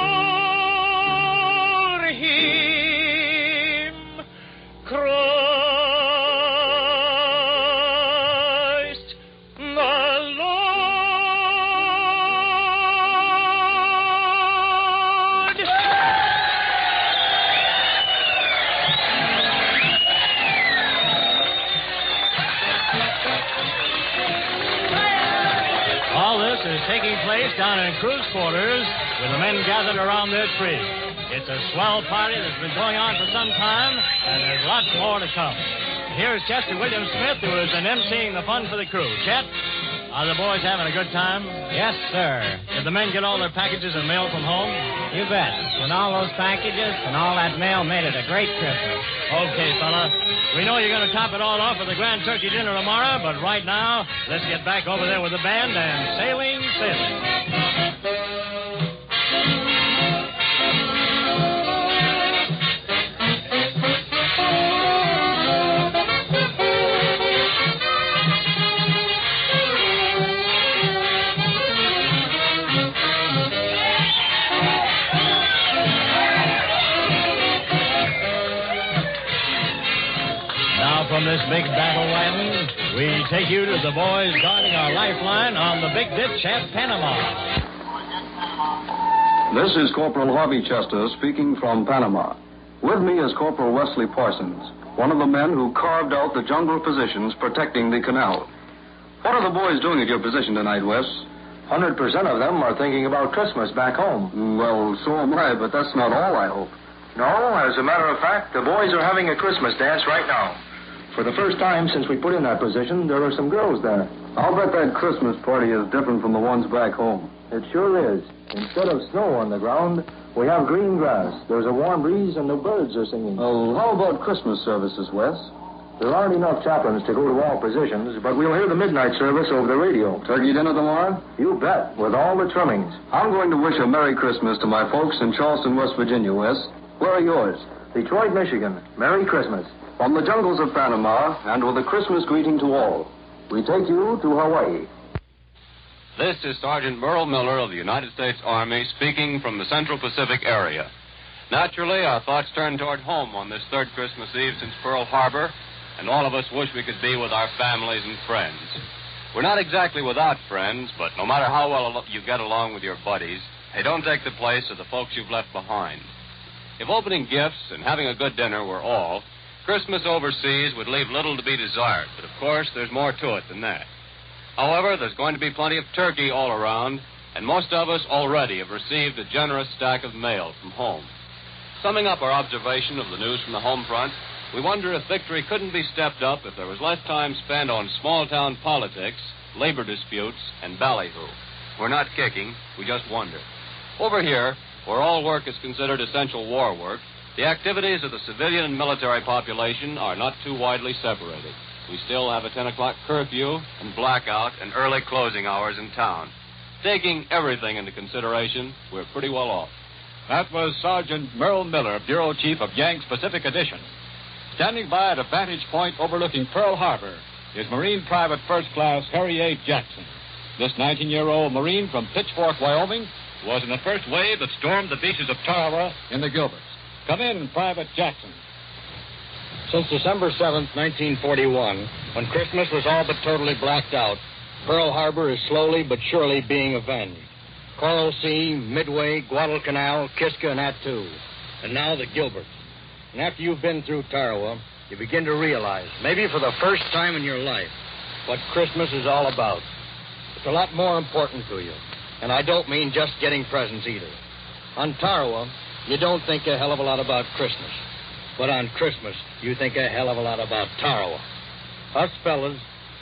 is taking place down in crew's quarters with the men gathered around their tree. It's a swell party that's been going on for some time, and there's lots more to come. Here's Chester William Smith, who has been emceeing the fun for the crew. Chet, are the boys having a good time? Yes, sir. Did the men get all their packages and mail from home? You bet. And all those packages and all that mail made it a great Christmas. Okay, fella. We know you're going to top it all off with a grand turkey dinner tomorrow, but right now, let's get back over there with the band and sailing, sailing. From this big battle wagon, we take you to the boys guarding our lifeline on the big ditch at Panama. This is Corporal Harvey Chester speaking from Panama. With me is Corporal Wesley Parsons, one of the men who carved out the jungle positions protecting the canal. What are the boys doing at your position tonight, Wes? 100% of them are thinking about Christmas back home. Well, so am I, but that's not all, I hope. No, as a matter of fact, the boys are having a Christmas dance right now. For the first time since we put in that position, there are some girls there. I'll bet that Christmas party is different from the ones back home. It sure is. Instead of snow on the ground, we have green grass. There's a warm breeze and the birds are singing. Oh, how about Christmas services, Wes? There aren't enough chaplains to go to all positions, but we'll hear the midnight service over the radio. Turkey dinner tomorrow? You bet, with all the trimmings. I'm going to wish a Merry Christmas to my folks in Charleston, West Virginia, Wes. Where are yours? Detroit, Michigan. Merry Christmas. From the jungles of Panama, and with a Christmas greeting to all, we take you to Hawaii. This is Sergeant Merle Miller of the United States Army speaking from the Central Pacific area. Naturally, our thoughts turn toward home on this third Christmas Eve since Pearl Harbor, and all of us wish we could be with our families and friends. We're not exactly without friends, but no matter how well you get along with your buddies, they don't take the place of the folks you've left behind. If opening gifts and having a good dinner were all, Christmas overseas would leave little to be desired, but of course there's more to it than that. However, there's going to be plenty of turkey all around, and most of us already have received a generous stack of mail from home. Summing up our observation of the news from the home front, we wonder if victory couldn't be stepped up if there was less time spent on small-town politics, labor disputes, and ballyhoo. We're not kicking, we just wonder. Over here, where all work is considered essential war work, the activities of the civilian and military population are not too widely separated. We still have a 10 o'clock curfew and blackout and early closing hours in town. Taking everything into consideration, we're pretty well off. That was Sergeant Merle Miller, Bureau Chief of Yanks Pacific Edition. Standing by at a vantage point overlooking Pearl Harbor is Marine Private First Class Harry A. Jackson. This 19-year-old Marine from Pitchfork, Wyoming, was in the first wave that stormed the beaches of Tarawa in the Gilberts. Come in, Private Jackson. Since December 7th, 1941, when Christmas was all but totally blacked out, Pearl Harbor is slowly but surely being avenged. Coral Sea, Midway, Guadalcanal, Kiska, and Attu. And now the Gilberts. And after you've been through Tarawa, you begin to realize, maybe for the first time in your life, what Christmas is all about. It's a lot more important to you. And I don't mean just getting presents either. On Tarawa, you don't think a hell of a lot about Christmas. But on Christmas, you think a hell of a lot about Tarawa. Us fellas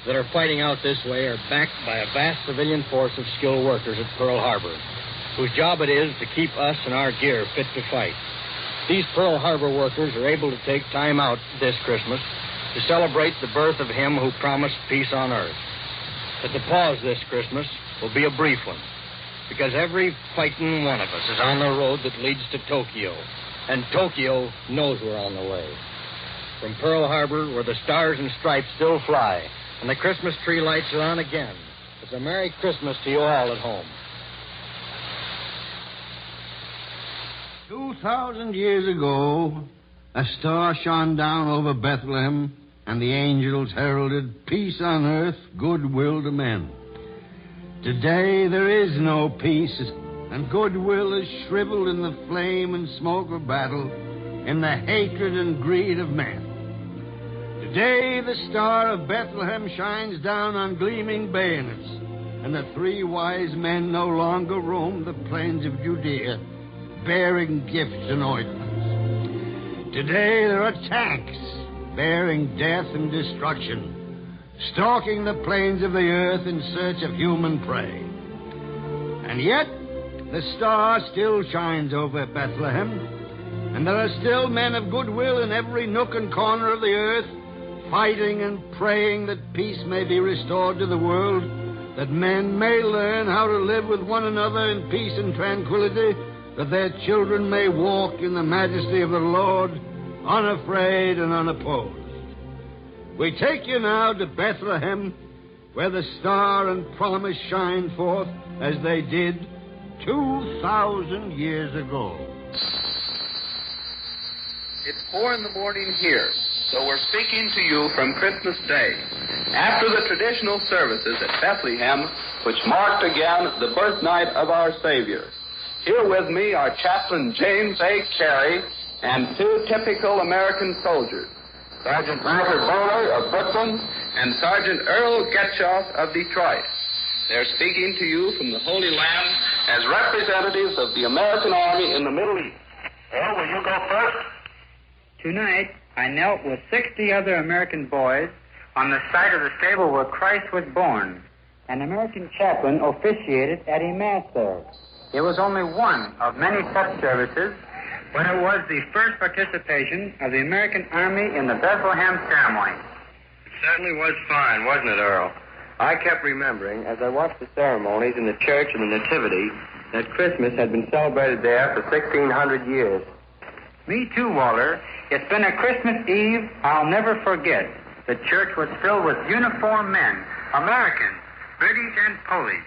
that are fighting out this way are backed by a vast civilian force of skilled workers at Pearl Harbor, whose job it is to keep us and our gear fit to fight. These Pearl Harbor workers are able to take time out this Christmas to celebrate the birth of him who promised peace on earth. But the pause this Christmas will be a brief one, because every fighting one of us is on the road that leads to Tokyo, and Tokyo knows we're on the way. From Pearl Harbor, where the stars and stripes still fly, and the Christmas tree lights are on again, it's a Merry Christmas to you all at home. 2,000 years ago, a star shone down over Bethlehem, and the angels heralded peace on earth, goodwill to men. Today there is no peace, and goodwill is shriveled in the flame and smoke of battle, in the hatred and greed of men. Today the star of Bethlehem shines down on gleaming bayonets, and the three wise men no longer roam the plains of Judea, bearing gifts and ointments. Today there are tanks bearing death and destruction, stalking the plains of the earth in search of human prey. And yet, the star still shines over Bethlehem, and there are still men of goodwill in every nook and corner of the earth, fighting and praying that peace may be restored to the world, that men may learn how to live with one another in peace and tranquility, that their children may walk in the majesty of the Lord, unafraid and unopposed. We take you now to Bethlehem, where the star and promise shine forth as they did 2,000 years ago. It's 4 in the morning here, so we're speaking to you from Christmas Day, after the traditional services at Bethlehem, which marked again the birth night of our Savior. Here with me are Chaplain James A. Carey and two typical American soldiers, Sergeant Arthur Bowler of Brooklyn and Sergeant Earl Getchoff of Detroit. They're speaking to you from the Holy Land as representatives of the American Army in the Middle East. Earl, will you go first? Tonight, I knelt with 60 other American boys on the site of the stable where Christ was born. An American chaplain officiated at a mass there. It was only one of many such services, but it was the first participation of the American Army in the Bethlehem ceremony. It certainly was fine, wasn't it, Earl? I kept remembering, as I watched the ceremonies in the Church of the Nativity, that Christmas had been celebrated there for 1,600 years. Me too, Walter. It's been a Christmas Eve I'll never forget. The church was filled with uniformed men, Americans, British and Polish.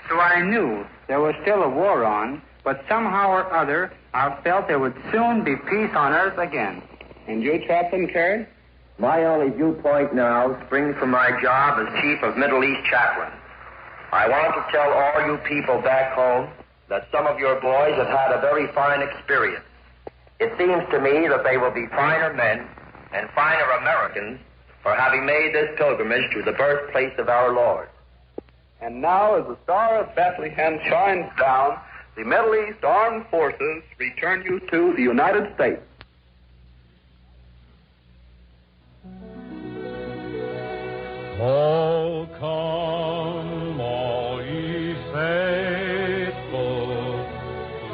So I knew there was still a war on, but somehow or other I felt there would soon be peace on earth again. And you, Chaplain Carey? My only viewpoint now springs from my job as Chief of Middle East Chaplain. I want to tell all you people back home that some of your boys have had a very fine experience. It seems to me that they will be finer men and finer Americans for having made this pilgrimage to the birthplace of our Lord. And now, as the Star of Bethlehem shines down, the Middle East Armed Forces return you to the United States. Oh, come, all ye faithful,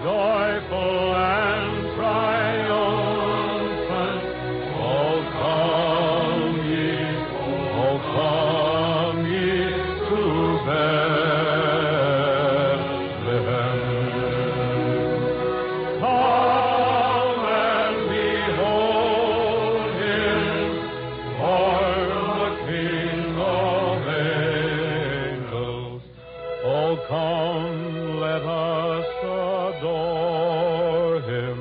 joyful and triumphant. Oh, come ye to Bethlehem. Come and behold him, born the King of angels. Oh, come, let us adore him.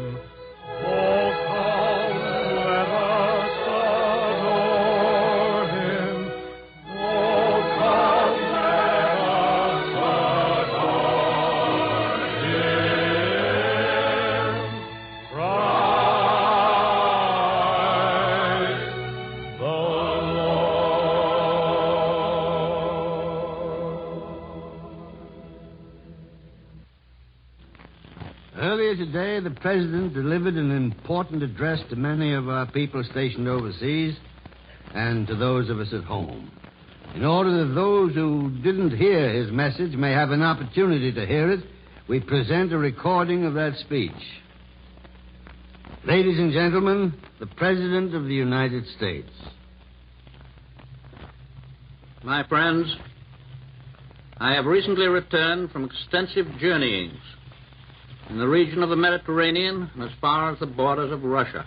Oh, come, let us adore him. Oh, come, let us adore him. Christ the Earlier today, the President delivered an important address to many of our people stationed overseas and to those of us at home. In order that those who didn't hear his message may have an opportunity to hear it, we present a recording of that speech. Ladies and gentlemen, the President of the United States. My friends, I have recently returned from extensive journeyings in the region of the Mediterranean and as far as the borders of Russia.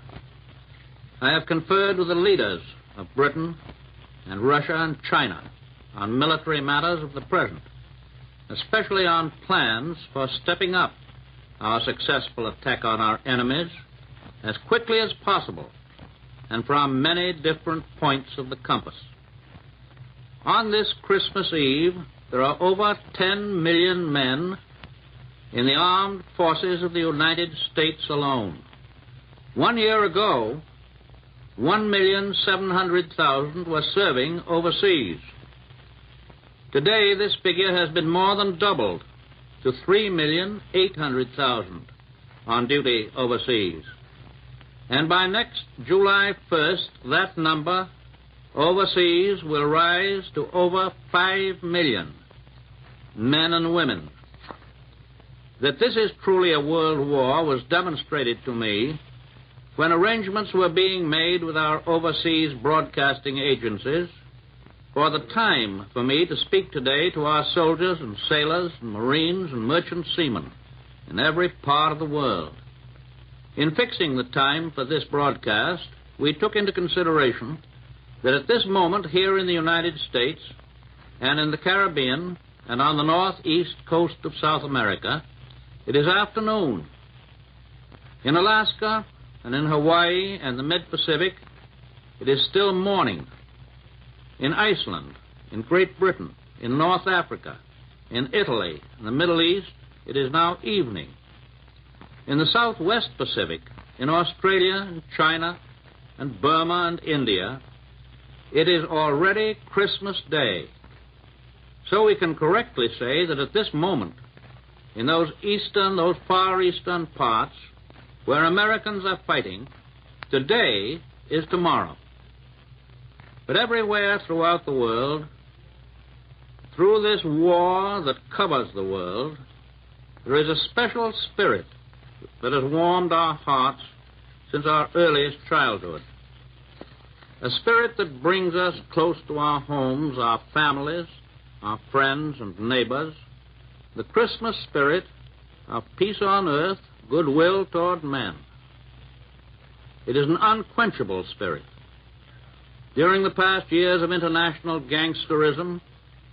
I have conferred with the leaders of Britain and Russia and China on military matters of the present, especially on plans for stepping up our successful attack on our enemies as quickly as possible and from many different points of the compass. On this Christmas Eve, there are over 10 million men in the armed forces of the United States alone. 1 year ago, 1,700,000 were serving overseas. Today, this figure has been more than doubled to 3,800,000 on duty overseas. And by next July 1st, that number overseas will rise to over 5 million, men and women. That this is truly a world war was demonstrated to me when arrangements were being made with our overseas broadcasting agencies for the time for me to speak today to our soldiers and sailors and Marines and merchant seamen in every part of the world. In fixing the time for this broadcast, we took into consideration that at this moment here in the United States and in the Caribbean and on the northeast coast of South America, it is afternoon. In Alaska and in Hawaii and the mid-Pacific, it is still morning. In Iceland, in Great Britain, in North Africa, in Italy, in the Middle East, it is now evening. In the Southwest Pacific, in Australia and China and Burma and India, it is already Christmas Day. So we can correctly say that at this moment, in those far eastern parts where Americans are fighting, today is tomorrow. But everywhere throughout the world, through this war that covers the world, there is a special spirit that has warmed our hearts since our earliest childhood. A spirit that brings us close to our homes, our families, our friends and neighbors. The Christmas spirit of peace on earth, goodwill toward men. It is an unquenchable spirit. During the past years of international gangsterism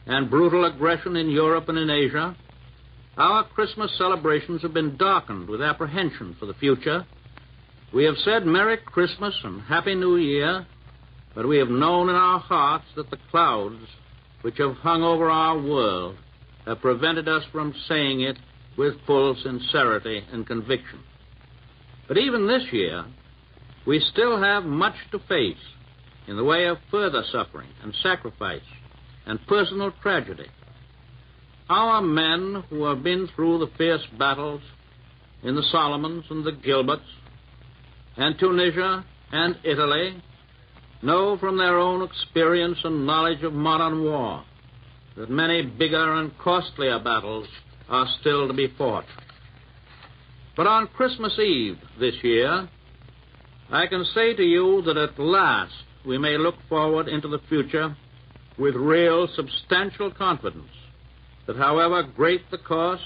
and brutal aggression in Europe and in Asia, our Christmas celebrations have been darkened with apprehension for the future. We have said Merry Christmas and Happy New Year, but we have known in our hearts that the clouds which have hung over our world have prevented us from saying it with full sincerity and conviction. But even this year, we still have much to face in the way of further suffering and sacrifice and personal tragedy. Our men who have been through the fierce battles in the Solomons and the Gilberts and Tunisia and Italy know from their own experience and knowledge of modern war that many bigger and costlier battles are still to be fought. But on Christmas Eve this year, I can say to you that at last we may look forward into the future with real, substantial confidence that however great the cost,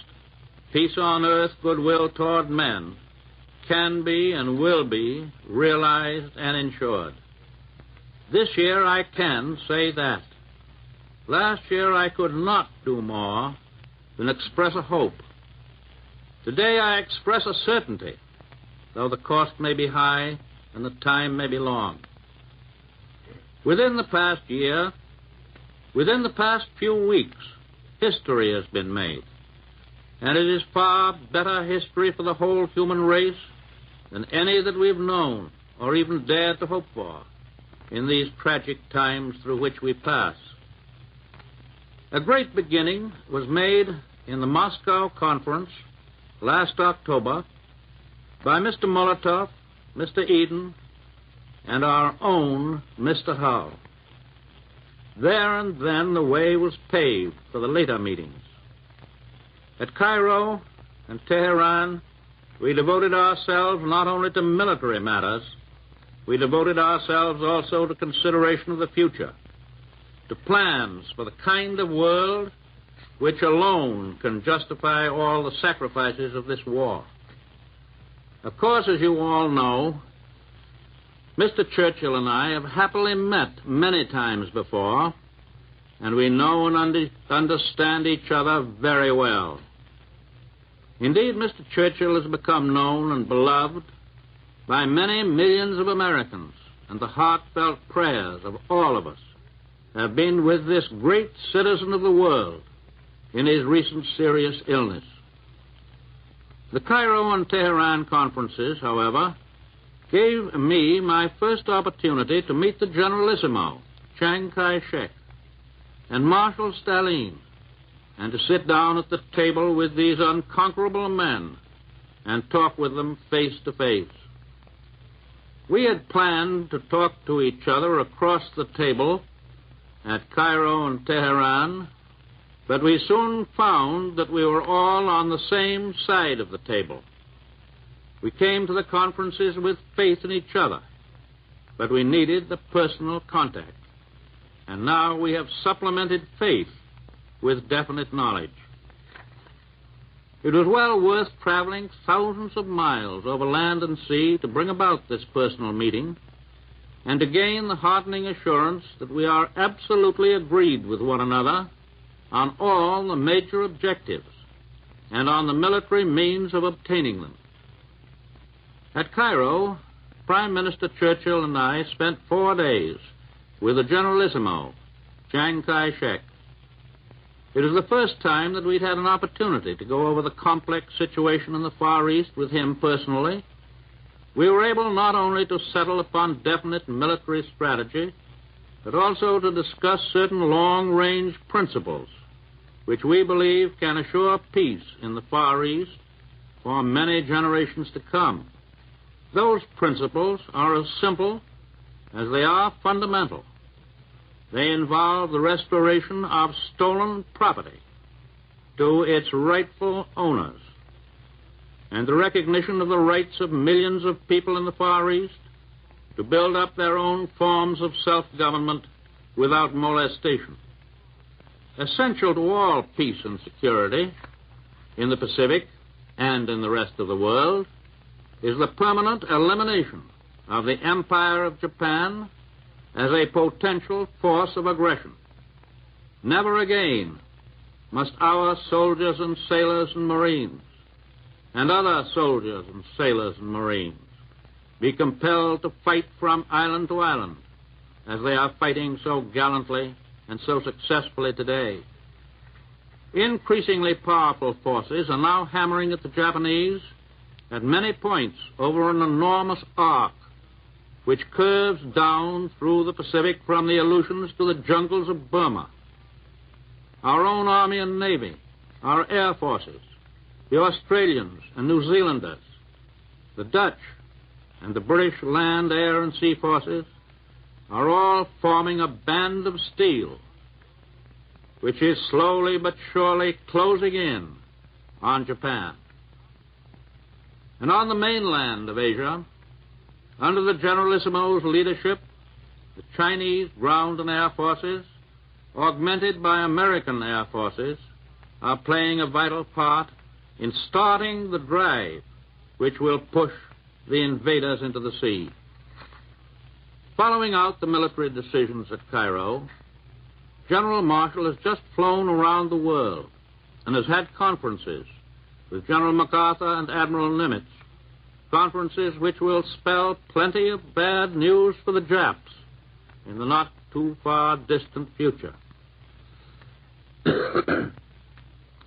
peace on earth, goodwill toward men can be and will be realized and ensured. This year I can say that. Last year I could not do more than express a hope. Today I express a certainty, though the cost may be high and the time may be long. Within the past year, within the past few weeks, history has been made. And it is far better history for the whole human race than any that we've known or even dared to hope for in these tragic times through which we pass. A great beginning was made in the Moscow Conference last October by Mr. Molotov, Mr. Eden, and our own Mr. Hull. There and then the way was paved for the later meetings. At Cairo and Tehran, we devoted ourselves not only to military matters, we devoted ourselves also to consideration of the future, to plans for the kind of world which alone can justify all the sacrifices of this war. Of course, as you all know, Mr. Churchill and I have happily met many times before, and we know and understand each other very well. Indeed, Mr. Churchill has become known and beloved by many millions of Americans, and the heartfelt prayers of all of us have been with this great citizen of the world in his recent serious illness. The Cairo and Tehran conferences, however, gave me my first opportunity to meet the Generalissimo, Chiang Kai-shek, and Marshal Stalin, and to sit down at the table with these unconquerable men and talk with them face to face. We had planned to talk to each other across the table at Cairo and Tehran, but we soon found that we were all on the same side of the table. We came to the conferences with faith in each other, but we needed the personal contact. And now we have supplemented faith with definite knowledge. It was well worth traveling thousands of miles over land and sea to bring about this personal meeting and to gain the heartening assurance that we are absolutely agreed with one another on all the major objectives and on the military means of obtaining them. At Cairo, Prime Minister Churchill and I spent 4 days with the Generalissimo, Chiang Kai-shek. It was the first time that we'd had an opportunity to go over the complex situation in the Far East with him personally. We were able not only to settle upon definite military strategy, but also to discuss certain long-range principles which we believe can assure peace in the Far East for many generations to come. Those principles are as simple as they are fundamental. They involve the restoration of stolen property to its rightful owners and the recognition of the rights of millions of people in the Far East to build up their own forms of self-government without molestation. Essential to all peace and security in the Pacific and in the rest of the world is the permanent elimination of the Empire of Japan as a potential force of aggression. Never again must our soldiers and sailors and Marines and other soldiers and sailors and Marines be compelled to fight from island to island as they are fighting so gallantly and so successfully today. Increasingly powerful forces are now hammering at the Japanese at many points over an enormous arc which curves down through the Pacific from the Aleutians to the jungles of Burma. Our own Army and Navy, our Air Forces, the Australians and New Zealanders, the Dutch and the British land, air, and sea forces are all forming a band of steel which is slowly but surely closing in on Japan. And on the mainland of Asia, under the Generalissimo's leadership, the Chinese ground and air forces, augmented by American air forces, are playing a vital part in starting the drive which will push the invaders into the sea. Following out the military decisions at Cairo, General Marshall has just flown around the world and has had conferences with General MacArthur and Admiral Nimitz, conferences which will spell plenty of bad news for the Japs in the not too far distant future.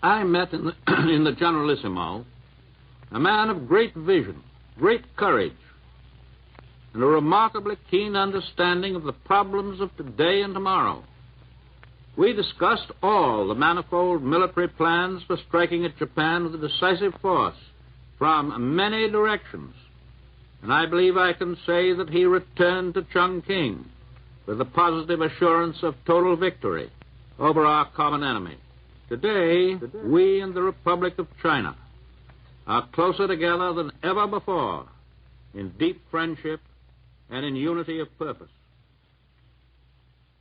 I met in the Generalissimo a man of great vision, great courage, and a remarkably keen understanding of the problems of today and tomorrow. We discussed all the manifold military plans for striking at Japan with a decisive force from many directions, and I believe I can say that he returned to Chongqing with the positive assurance of total victory over our common enemy. Today, we and the Republic of China are closer together than ever before in deep friendship and in unity of purpose.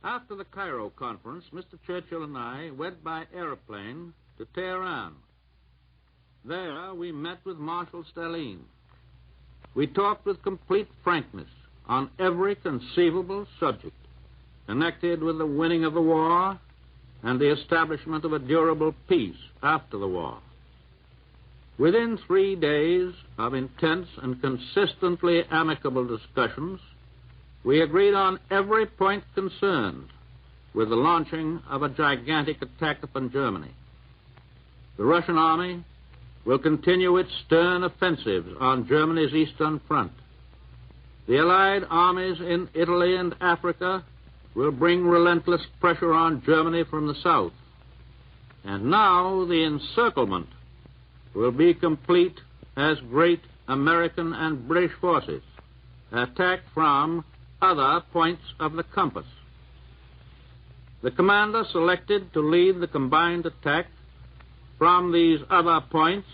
After the Cairo conference, Mr. Churchill and I went by airplane to Tehran. There, we met with Marshal Stalin. We talked with complete frankness on every conceivable subject connected with the winning of the war and the establishment of a durable peace after the war. Within 3 days of intense and consistently amicable discussions, we agreed on every point concerned with the launching of a gigantic attack upon Germany. The Russian army will continue its stern offensives on Germany's eastern front. The Allied armies in Italy and Africa will bring relentless pressure on Germany from the south. And now the encirclement will be complete as great American and British forces attack from other points of the compass. The commander selected to lead the combined attack from these other points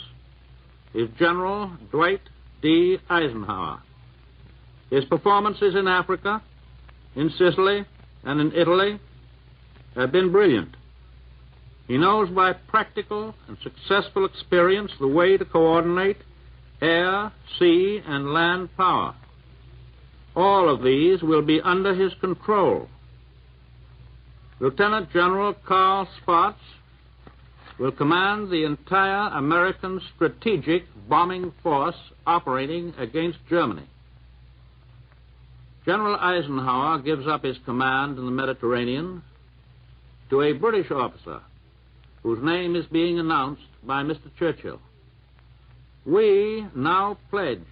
is General Dwight D. Eisenhower. His performances in Africa, in Sicily, and in Italy have been brilliant. He knows by practical and successful experience the way to coordinate air, sea, and land power. All of these will be under his control. Lieutenant General Carl Spaatz will command the entire American strategic bombing force operating against Germany. General Eisenhower gives up his command in the Mediterranean to a British officer whose name is being announced by Mr. Churchill. We now pledge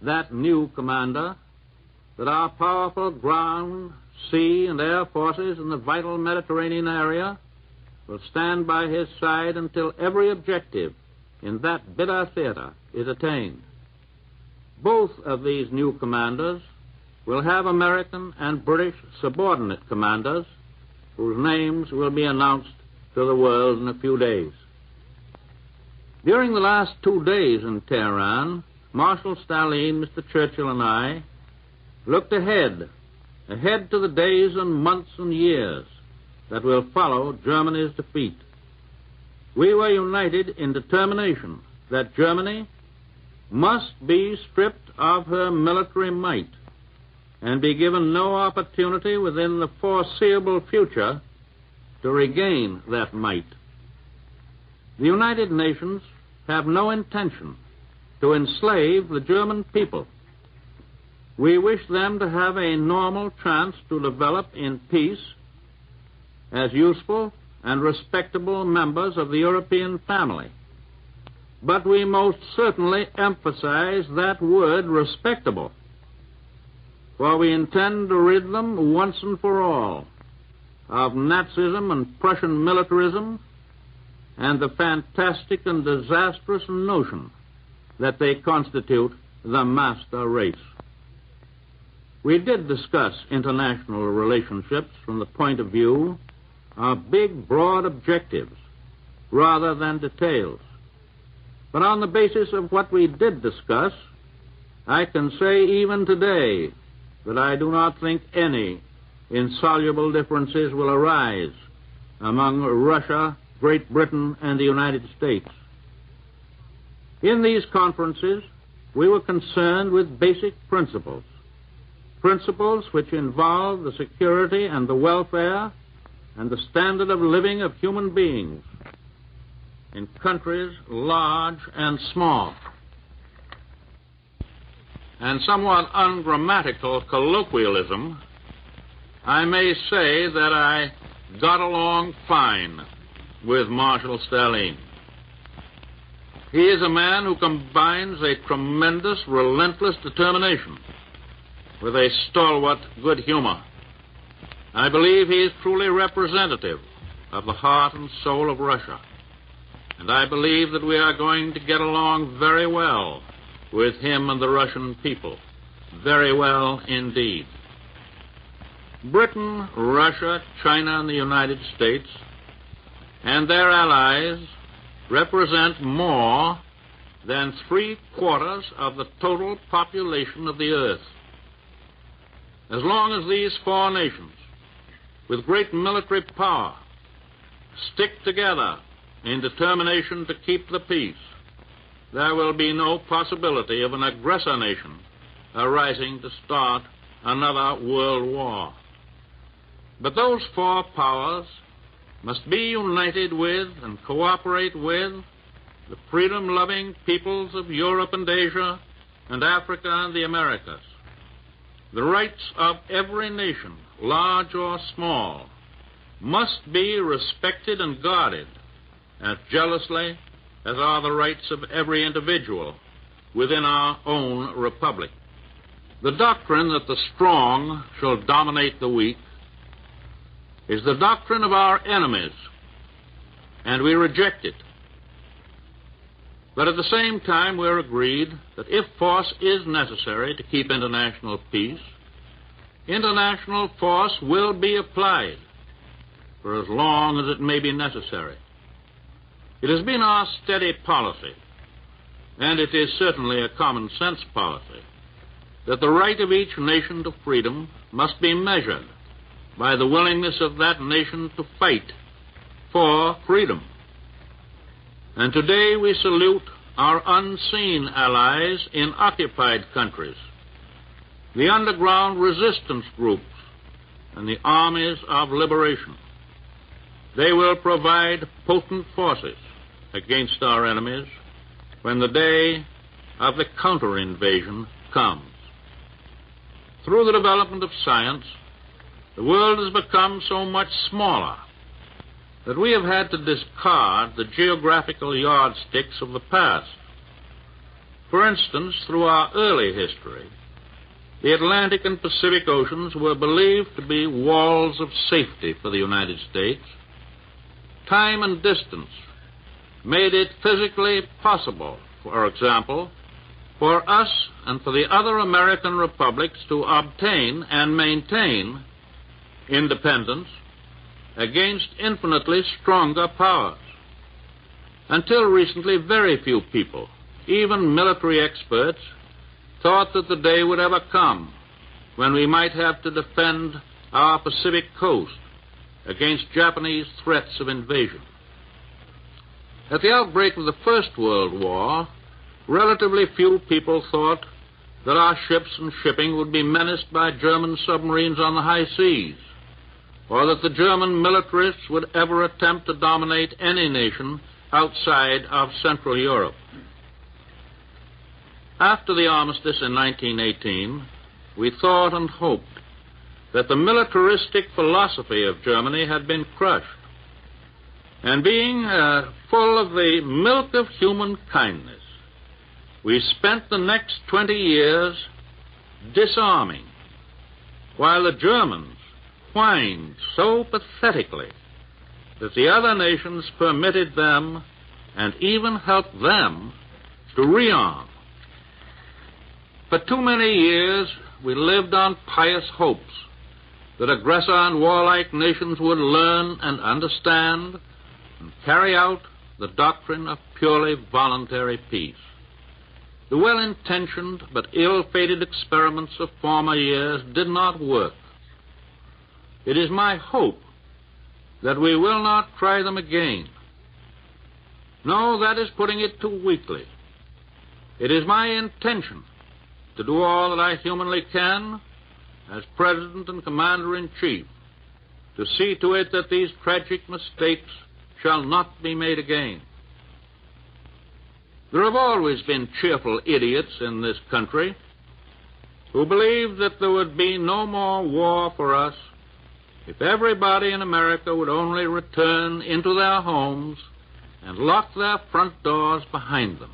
that new commander that our powerful ground, sea, and air forces in the vital Mediterranean area will stand by his side until every objective in that bitter theater is attained. Both of these new commanders will have American and British subordinate commanders whose names will be announced to the world in a few days. During the last 2 days in Tehran, Marshal Stalin, Mr. Churchill, and I looked ahead to the days and months and years that will follow Germany's defeat. We were united in determination that Germany must be stripped of her military might and be given no opportunity within the foreseeable future to regain that might. The United Nations have no intention to enslave the German people. We wish them to have a normal chance to develop in peace as useful and respectable members of the European family. But we most certainly emphasize that word respectable, for we intend to rid them once and for all of Nazism and Prussian militarism and the fantastic and disastrous notion that they constitute the master race. We did discuss international relationships from the point of view of big, broad objectives rather than details. But on the basis of what we did discuss, I can say even today that I do not think any insoluble differences will arise among Russia, Great Britain, and the United States. In these conferences, we were concerned with basic principles which involve the security and the welfare and the standard of living of human beings in countries large and small. And somewhat ungrammatical colloquialism, I may say that I got along fine with Marshal Stalin. He is a man who combines a tremendous, relentless determination with a stalwart good humor. I believe he is truly representative of the heart and soul of Russia. And I believe that we are going to get along very well with him and the Russian people. Very well indeed. Britain, Russia, China, and the United States and their allies represent more than 3/4 of the total population of the earth. As long as these four nations, with great military power, stick together in determination to keep the peace, there will be no possibility of an aggressor nation arising to start another world war. But those four powers must be united with and cooperate with the freedom-loving peoples of Europe and Asia and Africa and the Americas. The rights of every nation, large or small, must be respected and guarded as jealously as are the rights of every individual within our own republic. The doctrine that the strong shall dominate the weak is the doctrine of our enemies, and we reject it. But at the same time, we're agreed that if force is necessary to keep international peace, international force will be applied for as long as it may be necessary. It has been our steady policy, and it is certainly a common sense policy, that the right of each nation to freedom must be measured by the willingness of that nation to fight for freedom. And today we salute our unseen allies in occupied countries, the underground resistance groups, and the armies of liberation. They will provide potent forces against our enemies when the day of the counter-invasion comes. Through the development of science, the world has become so much smaller that we have had to discard the geographical yardsticks of the past. For instance, through our early history, the Atlantic and Pacific Oceans were believed to be walls of safety for the United States. Time and distance made it physically possible, for example, for us and for the other American republics to obtain and maintain independence against infinitely stronger powers. Until recently, very few people, even military experts, thought that the day would ever come when we might have to defend our Pacific coast against Japanese threats of invasion. At the outbreak of the First World War, relatively few people thought that our ships and shipping would be menaced by German submarines on the high seas, or that the German militarists would ever attempt to dominate any nation outside of Central Europe. After the armistice in 1918, we thought and hoped that the militaristic philosophy of Germany had been crushed. And being full of the milk of human kindness, we spent the next 20 years disarming, while the Germans whined so pathetically that the other nations permitted them and even helped them to rearm. For too many years, we lived on pious hopes that aggressor and warlike nations would learn and understand and carry out the doctrine of purely voluntary peace. The well-intentioned but ill-fated experiments of former years did not work. It is my hope that we will not try them again. No, that is putting it too weakly. It is my intention to do all that I humanly can as President and Commander-in-Chief to see to it that these tragic mistakes shall not be made again. There have always been cheerful idiots in this country who believed that there would be no more war for us if everybody in America would only return into their homes and lock their front doors behind them.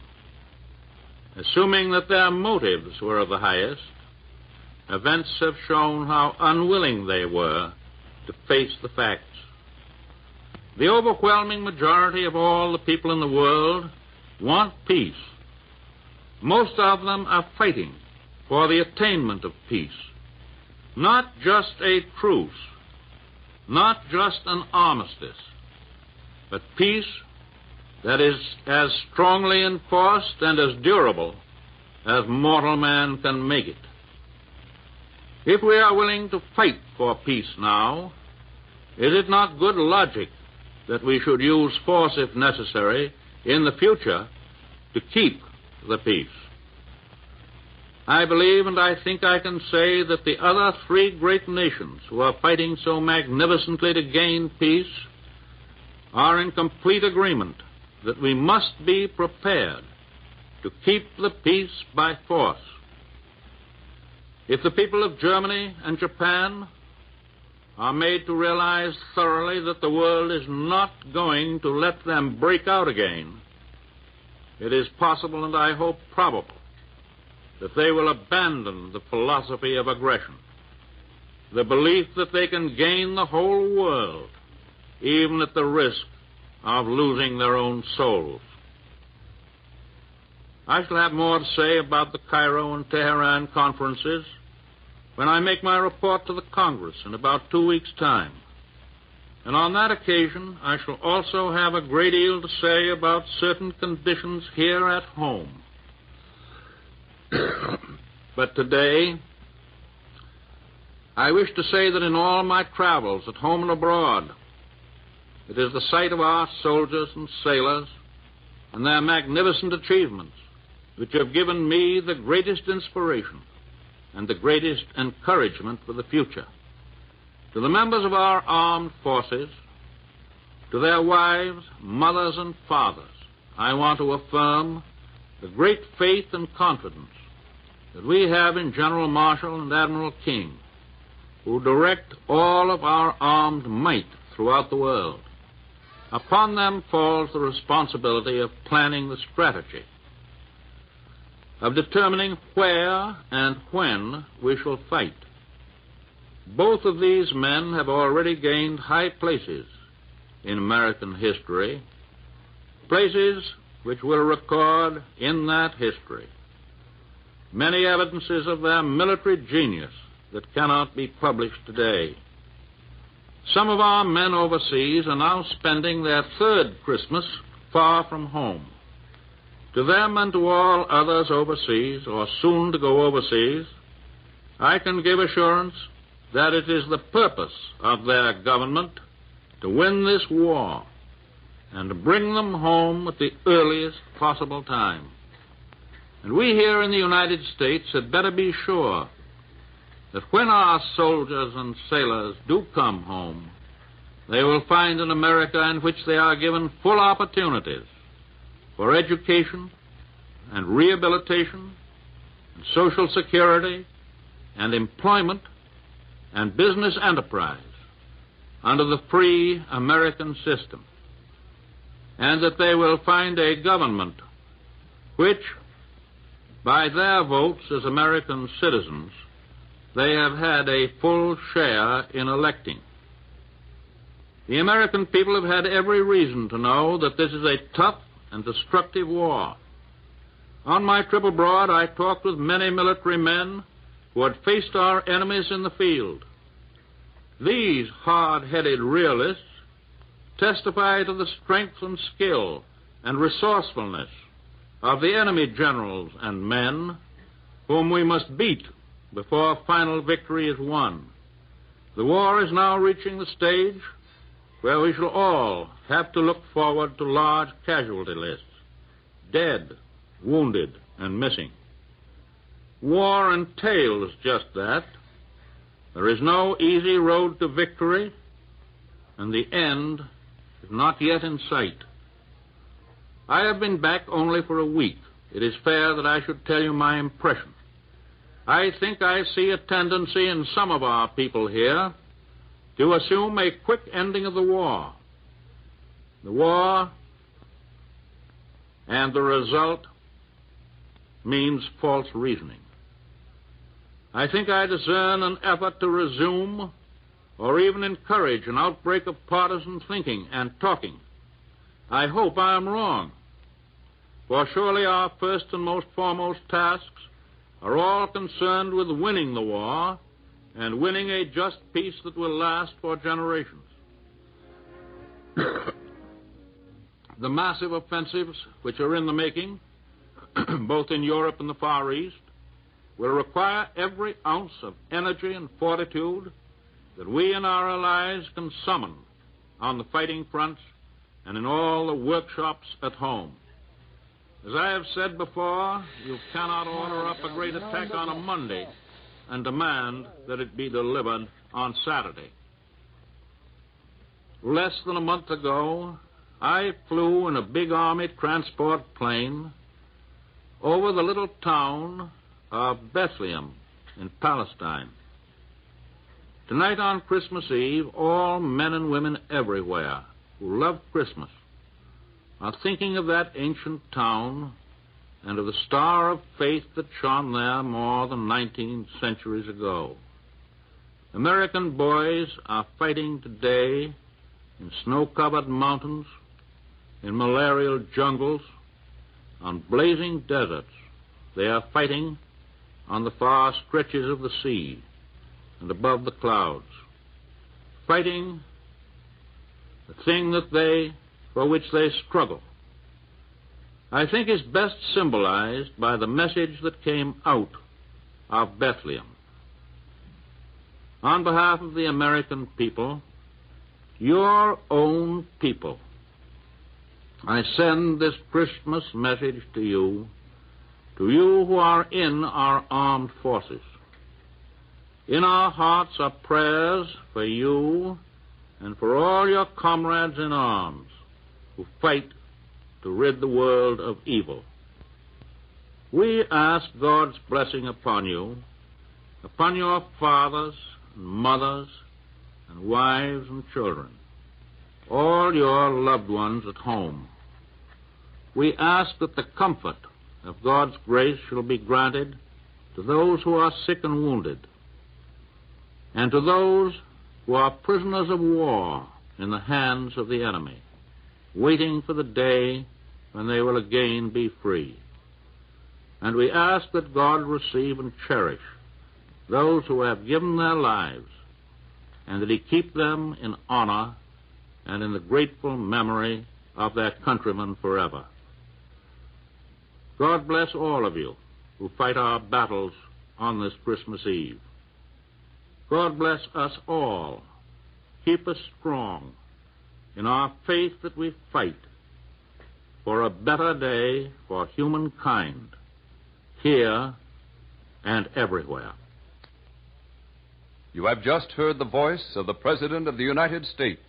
Assuming that their motives were of the highest, events have shown how unwilling they were to face the facts. The overwhelming majority of all the people in the world want peace. Most of them are fighting for the attainment of peace. Not just a truce, not just an armistice, but peace that is as strongly enforced and as durable as mortal man can make it. If we are willing to fight for peace now, is it not good logic that we should use force if necessary in the future to keep the peace? I believe and I think I can say that the other three great nations who are fighting so magnificently to gain peace are in complete agreement that we must be prepared to keep the peace by force. If the people of Germany and Japan are made to realize thoroughly that the world is not going to let them break out again, it is possible, and I hope probable, that they will abandon the philosophy of aggression. the belief that they can gain the whole world, even at the risk of losing their own souls. I shall have more to say about the Cairo and Tehran conferences when I make my report to the Congress in about 2 weeks' time. And on that occasion, I shall also have a great deal to say about certain conditions here at home. But today, I wish to say that in all my travels, at home and abroad, it is the sight of our soldiers and sailors and their magnificent achievements which have given me the greatest inspiration and the greatest encouragement for the future. To the members of our armed forces, to their wives, mothers, and fathers, I want to affirm the great faith and confidence that we have in General Marshall and Admiral King, who direct all of our armed might throughout the world. Upon them falls the responsibility of planning the strategy, of determining where and when we shall fight. Both of these men have already gained high places in American history, places which will record in that history many evidences of their military genius that cannot be published today. Some of our men overseas are now spending their third Christmas far from home. To them and to all others overseas, or soon to go overseas, I can give assurance that it is the purpose of their government to win this war and to bring them home at the earliest possible time. And we here in the United States had better be sure that when our soldiers and sailors do come home, they will find an America in which they are given full opportunities for education and rehabilitation and social security and employment and business enterprise under the free American system, and that they will find a government which, by their votes as American citizens, they have had a full share in electing. The American people have had every reason to know that this is a tough and destructive war. On my trip abroad, I talked with many military men who had faced our enemies in the field. These hard-headed realists testify to the strength and skill and resourcefulness of the enemy generals and men whom we must beat before final victory is won. The war is now reaching the stage where we shall all have to look forward to large casualty lists, dead, wounded, and missing. War entails just that. There is no easy road to victory, and the end is not yet in sight. I have been back only for a week. It is fair that I should tell you my impression. I think I see a tendency in some of our people here to assume a quick ending of the war. The war and the result means false reasoning. I think I discern an effort to resume or even encourage an outbreak of partisan thinking and talking. I hope I am wrong, for surely our first and most foremost tasks are all concerned with winning the war and winning a just peace that will last for generations. The massive offensives which are in the making, both in Europe and the Far East, will require every ounce of energy and fortitude that we and our allies can summon on the fighting fronts and in all the workshops at home. As I have said before, you cannot order up a great attack on a Monday and demand that it be delivered on Saturday. Less than a month ago, I flew in a big Army transport plane over the little town of Bethlehem in Palestine. Tonight on Christmas Eve, all men and women everywhere who love Christmas are thinking of that ancient town and of the star of faith that shone there more than 19 centuries ago. American boys are fighting today in snow-covered mountains, in malarial jungles, on blazing deserts. They are fighting on the far stretches of the sea and above the clouds, fighting the thing for which they struggle. I think is best symbolized by the message that came out of Bethlehem. On behalf of the American people, your own people, I send this Christmas message to you who are in our armed forces. In our hearts are prayers for you and for all your comrades in arms who fight to rid the world of evil. We ask God's blessing upon you, upon your fathers and mothers and wives and children, all your loved ones at home. We ask that the comfort of God's grace shall be granted to those who are sick and wounded, and to those who are prisoners of war in the hands of the enemy, waiting for the day when they will again be free. And we ask that God receive and cherish those who have given their lives, and that he keep them in honor and in the grateful memory of their countrymen forever. God bless all of you who fight our battles on this Christmas Eve. God bless us all. Keep us strong in our faith that we fight for a better day for humankind, here and everywhere. You have just heard the voice of the President of the United States.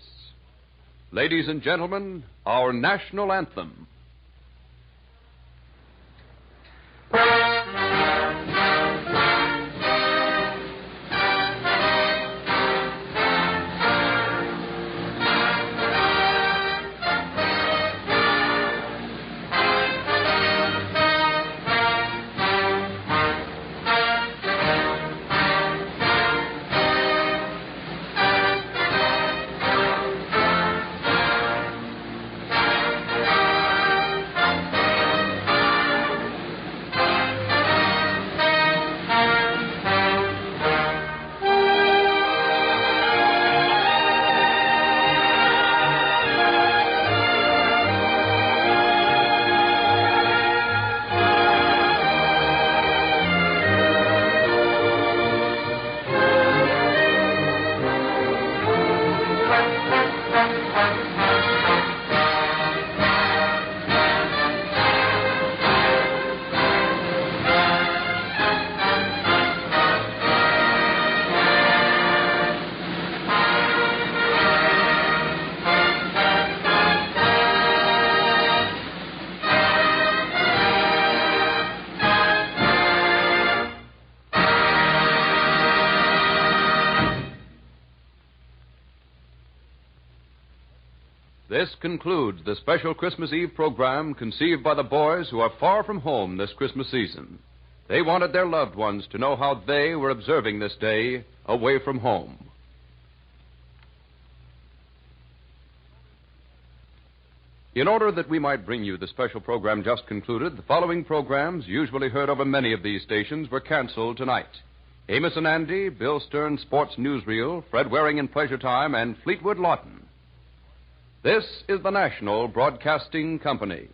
Ladies and gentlemen, our national anthem. This concludes the special Christmas Eve program conceived by the boys who are far from home this Christmas season. They wanted their loved ones to know how they were observing this day away from home. In order that we might bring you the special program just concluded, the following programs, usually heard over many of these stations, were canceled tonight. Amos and Andy, Bill Stern's Sports Newsreel, Fred Waring in Pleasure Time, and Fleetwood Lawton. This is the National Broadcasting Company.